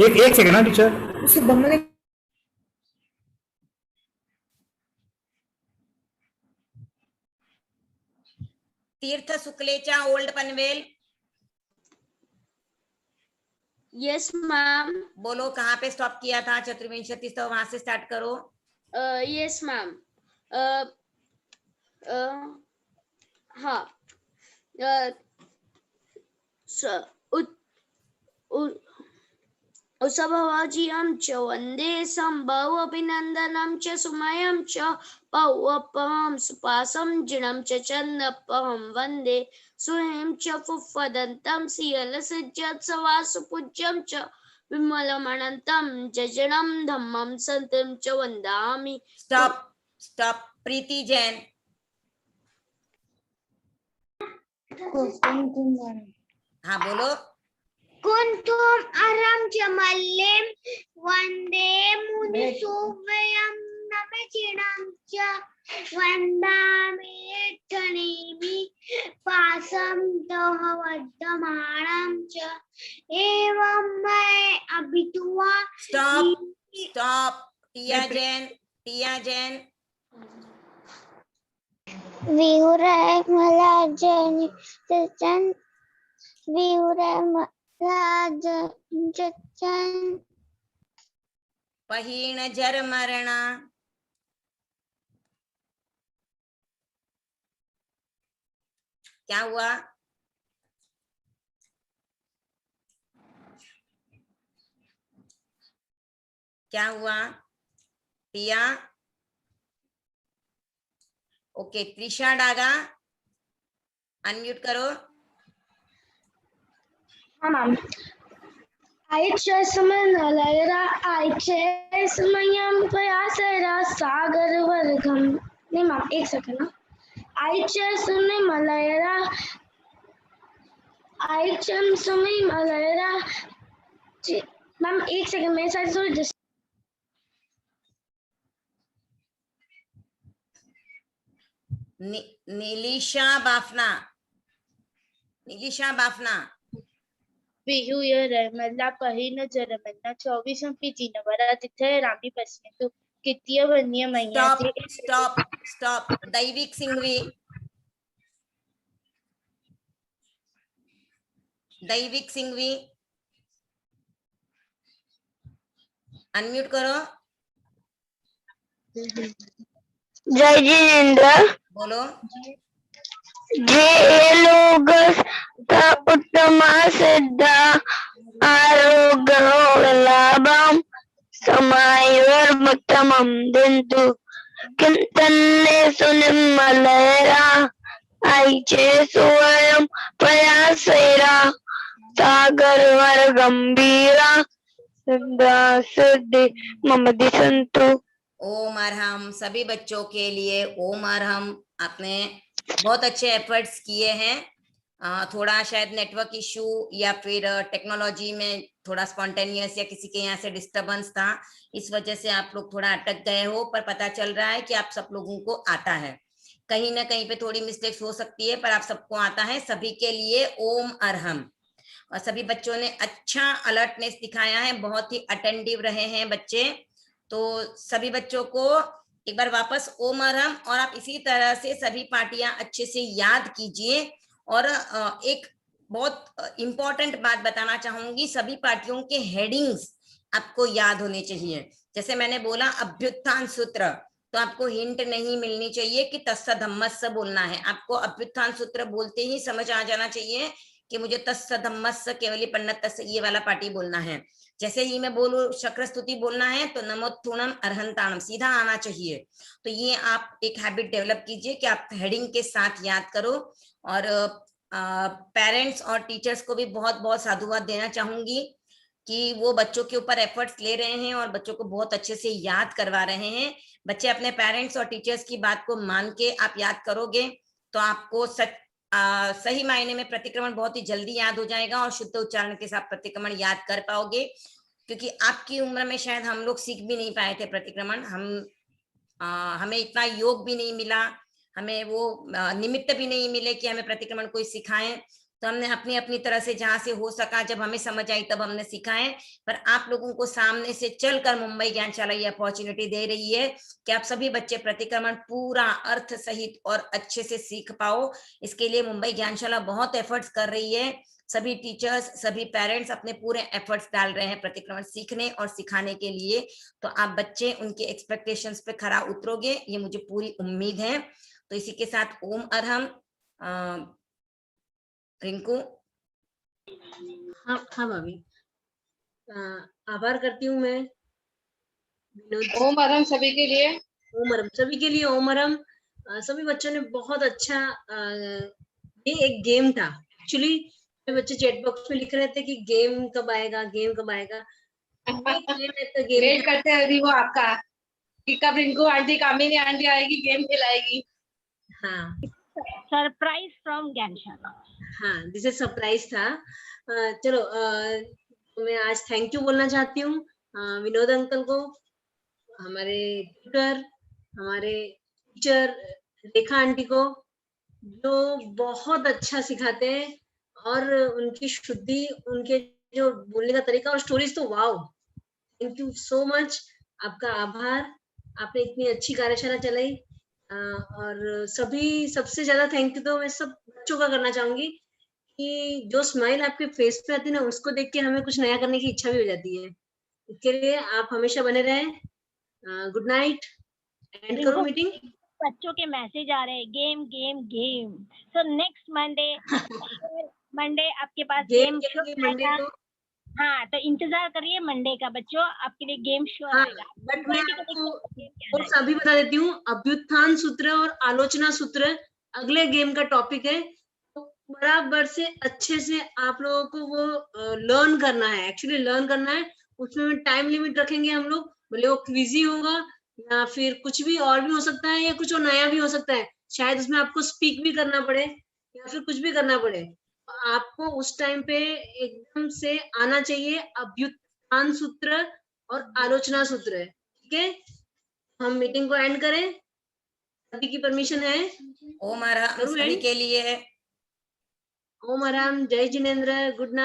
P: एक सेकंड ना टीचर।
O: उस बमलेन
C: तीर्थ Sukhlecha old Panvel.
D: Yes ma'am.
C: बोलो कहाँ पे स्टॉप किया था? चतुर्विंशति स्तव वहां से स्टार्ट करो।
D: Yes ma'am. हाँ उत्सवजीयं च वन्दे संभव अभिनंदनं च सुमयं च पौवपहं सुपासं जिणं च चन्दपहं वन्दे सुहें च फुफ्फदन्तं सियलसज्जत्सवासुपूज्यं च विमलमनन्तं जजनं धम्मं संतं च वन्दामि।
C: स्टॉप प्रीति जैन। हाँ बोलो।
L: कुंतुम अरम चमल्लेम वंदे मुनि सुव्ययम नमचिणं च वंदामि ठनेमि पासं दहवद्दमाणं च एवं मैं अभितुवा।
C: स्टॉप टिया जैन।
L: विहुरे मला जैन चन विहुरे जचन
C: पहीण जर मरणा। क्या हुआ? क्या हुआ टिया? ओके त्रिशा डागा अनम्यूट करो।
N: हाँ मैम। आइचस्मनलयरा आइचस्मयं प्रयासरा सागर वर्गम। नहीं मैम एक सेकंड ना। आइचस्मनलयरा मैम एक सेकंड मेरे साथ थोड़ी
C: नीलिशा बाफना।
Q: विहुयर मला पहिन जरमना 24 पीजी नवरा तिथे रामी पसने कितीय वन्य महिन्याचे।
C: स्टॉप दैविक सिंघवी अनम्यूट करो।
L: जय जिनेंद्र।
C: बोलो।
L: जे लोग उत्तम सिद्ध आरोग्य लाभम समायुर्मुत्तमं दिन्तु किंतन्ने सुनिर्मलयरा आइचे स्वयं प्रयासेरा सागर वर गंभीरा सिद्धि मम दिसंतु।
C: ओम अरहम सभी बच्चों के लिए ओम अरहम। आपने बहुत अच्छे एफर्ट्स किए हैं। थोड़ा शायद नेटवर्क इशू या फिर टेक्नोलॉजी में थोड़ा स्पॉन्टेनियस या किसी के यहाँ से डिस्टरबेंस था, इस वजह से आप लोग थोड़ा अटक गए हो, पर पता चल रहा है कि आप सब लोगों को आता है। कहीं ना कहीं पे थोड़ी मिस्टेक्स हो सकती है पर आप सबको आता है। सभी के लिए ओम अरहम। और सभी बच्चों ने अच्छा अलर्टनेस दिखाया है, बहुत ही अटेंटिव रहे हैं बच्चे। तो सभी बच्चों को एक बार वापस ओम अरहम और आप इसी तरह से सभी पार्टियां अच्छे से याद कीजिए। और एक बहुत इंपॉर्टेंट बात बताना चाहूंगी, सभी पार्टियों के हेडिंग्स आपको याद होने चाहिए। जैसे मैंने बोला अभ्युत्थान सूत्र, तो आपको हिंट नहीं मिलनी चाहिए कि तस्स धम्मस्स बोलना है। आपको अभ्युत्थान सूत्र बोलते ही समझ आ जाना चाहिए कि मुझे तस्स धम्मस्स केवली पन्नतस्स ये वाला पार्टी बोलना है। जैसे ही मैं बोलूं शक्र स्तुति बोलना है तो नमोत्थुणम अर्हंताणम सीधा आना चाहिए। तो ये आप एक हैबिट डेवलप कीजिए कि आप हेडिंग के साथ याद करो। और पेरेंट्स और टीचर्स को भी बहुत बहुत साधुवाद देना चाहूंगी कि वो बच्चों के ऊपर एफर्ट्स ले रहे हैं और बच्चों को बहुत अच्छे से याद करवा रहे हैं। बच्चे अपने पेरेंट्स और टीचर्स की बात को मान के आप याद करोगे तो आपको सही मायने में प्रतिक्रमण बहुत ही जल्दी याद हो जाएगा और शुद्ध उच्चारण के साथ प्रतिक्रमण याद कर पाओगे। क्योंकि आपकी उम्र में शायद हम लोग सीख भी नहीं पाए थे प्रतिक्रमण, हमें इतना योग भी नहीं मिला, हमें वो निमित्त भी नहीं मिले कि हमें प्रतिक्रमण कोई सिखाएं। तो हमने अपनी अपनी तरह से जहां से हो सका, जब हमें समझ आई तब हमने सिखाए। पर आप लोगों को सामने से चलकर मुंबई ज्ञानशाला ये अपॉर्चुनिटी दे रही है कि आप सभी बच्चे प्रतिक्रमण पूरा अर्थ सहित और अच्छे से सीख पाओ। इसके लिए मुंबई ज्ञानशाला बहुत एफर्ट्स कर रही है। सभी टीचर्स, सभी पेरेंट्स अपने पूरे एफर्ट्स डाल रहे हैं प्रतिक्रमण सीखने और सिखाने के लिए। तो आप बच्चे उनके एक्सपेक्टेशंस पे खरा उतरोगे, ये मुझे पूरी उम्मीद है। तो इसी के साथ ओम अरहम। रिंकू।
F: हाँ भाभी, आभार करती हूँ मैं।
Q: ओम अरहम सभी के लिए।
F: ओम अरहम सभी के लिए। ओम अरहम। सभी बच्चों ने बहुत अच्छा, ये एक गेम था एक्चुअली। बच्चे चैट बॉक्स में लिख रहे थे कि गेम कब आएगा, गेम कब आएगा।
Q: वेट करते हैं वो आपका कि कब रिंकू आंटी, कामिनी आंटी आएगी, गेम खिलाएगी।
F: हाँ,
N: सरप्राइज फ्रॉम ज्ञानशाला।
F: हाँ, दिस इज सरप्राइज था। चलो, मैं आज थैंक यू बोलना चाहती हूँ विनोद अंकल को, हमारे ट्यूटर, हमारे टीचर रेखा आंटी को, जो बहुत अच्छा सिखाते हैं। और उनकी शुद्धि, उनके जो बोलने का तरीका और स्टोरीज, तो wow, thank you so much. आपका आभार, आपने इतनी अच्छी कार्यशाला चलाई। और सबसे ज्यादा थैंक यू तो मैं सब बच्चों का करना चाहूंगी कि जो स्माइल आपके फेस पे आती है ना, उसको देख के हमें कुछ नया करने की इच्छा भी हो जाती है। इसके लिए आप हमेशा बने रहें। Good night. एंड करो मीटिंग।
N: बच्चों के मैसेज आ रहे हैं, game game game. So next Monday आपके पास गेम शो आएगा। हाँ, तो इंतजार करिए मंडे का बच्चों, आपके लिए गेम शो आएगा।
F: बट मैं आपको और अभी बता देती हूँ, अभ्युत्थान सूत्र और आलोचना सूत्र अगले गेम का टॉपिक है। तो बराबर से अच्छे से आप लोगों को वो लर्न करना है, एक्चुअली लर्न करना है। उसमें टाइम लिमिट रखेंगे हम लोग, भले वो क्विजी होगा या फिर कुछ भी और भी हो सकता है, या कुछ और नया भी हो सकता है। शायद उसमें आपको स्पीक भी करना पड़े या फिर कुछ भी करना पड़े। आपको उस टाइम पे एकदम से आना चाहिए अभ्युत्थान सूत्र और आलोचना सूत्र। ठीक है, हम मीटिंग को एंड करें, सभी की परमिशन है।
C: ओम अरहम सभी के लिए।
F: ओम अरहम, जय जिनेंद्र, गुड नाइट।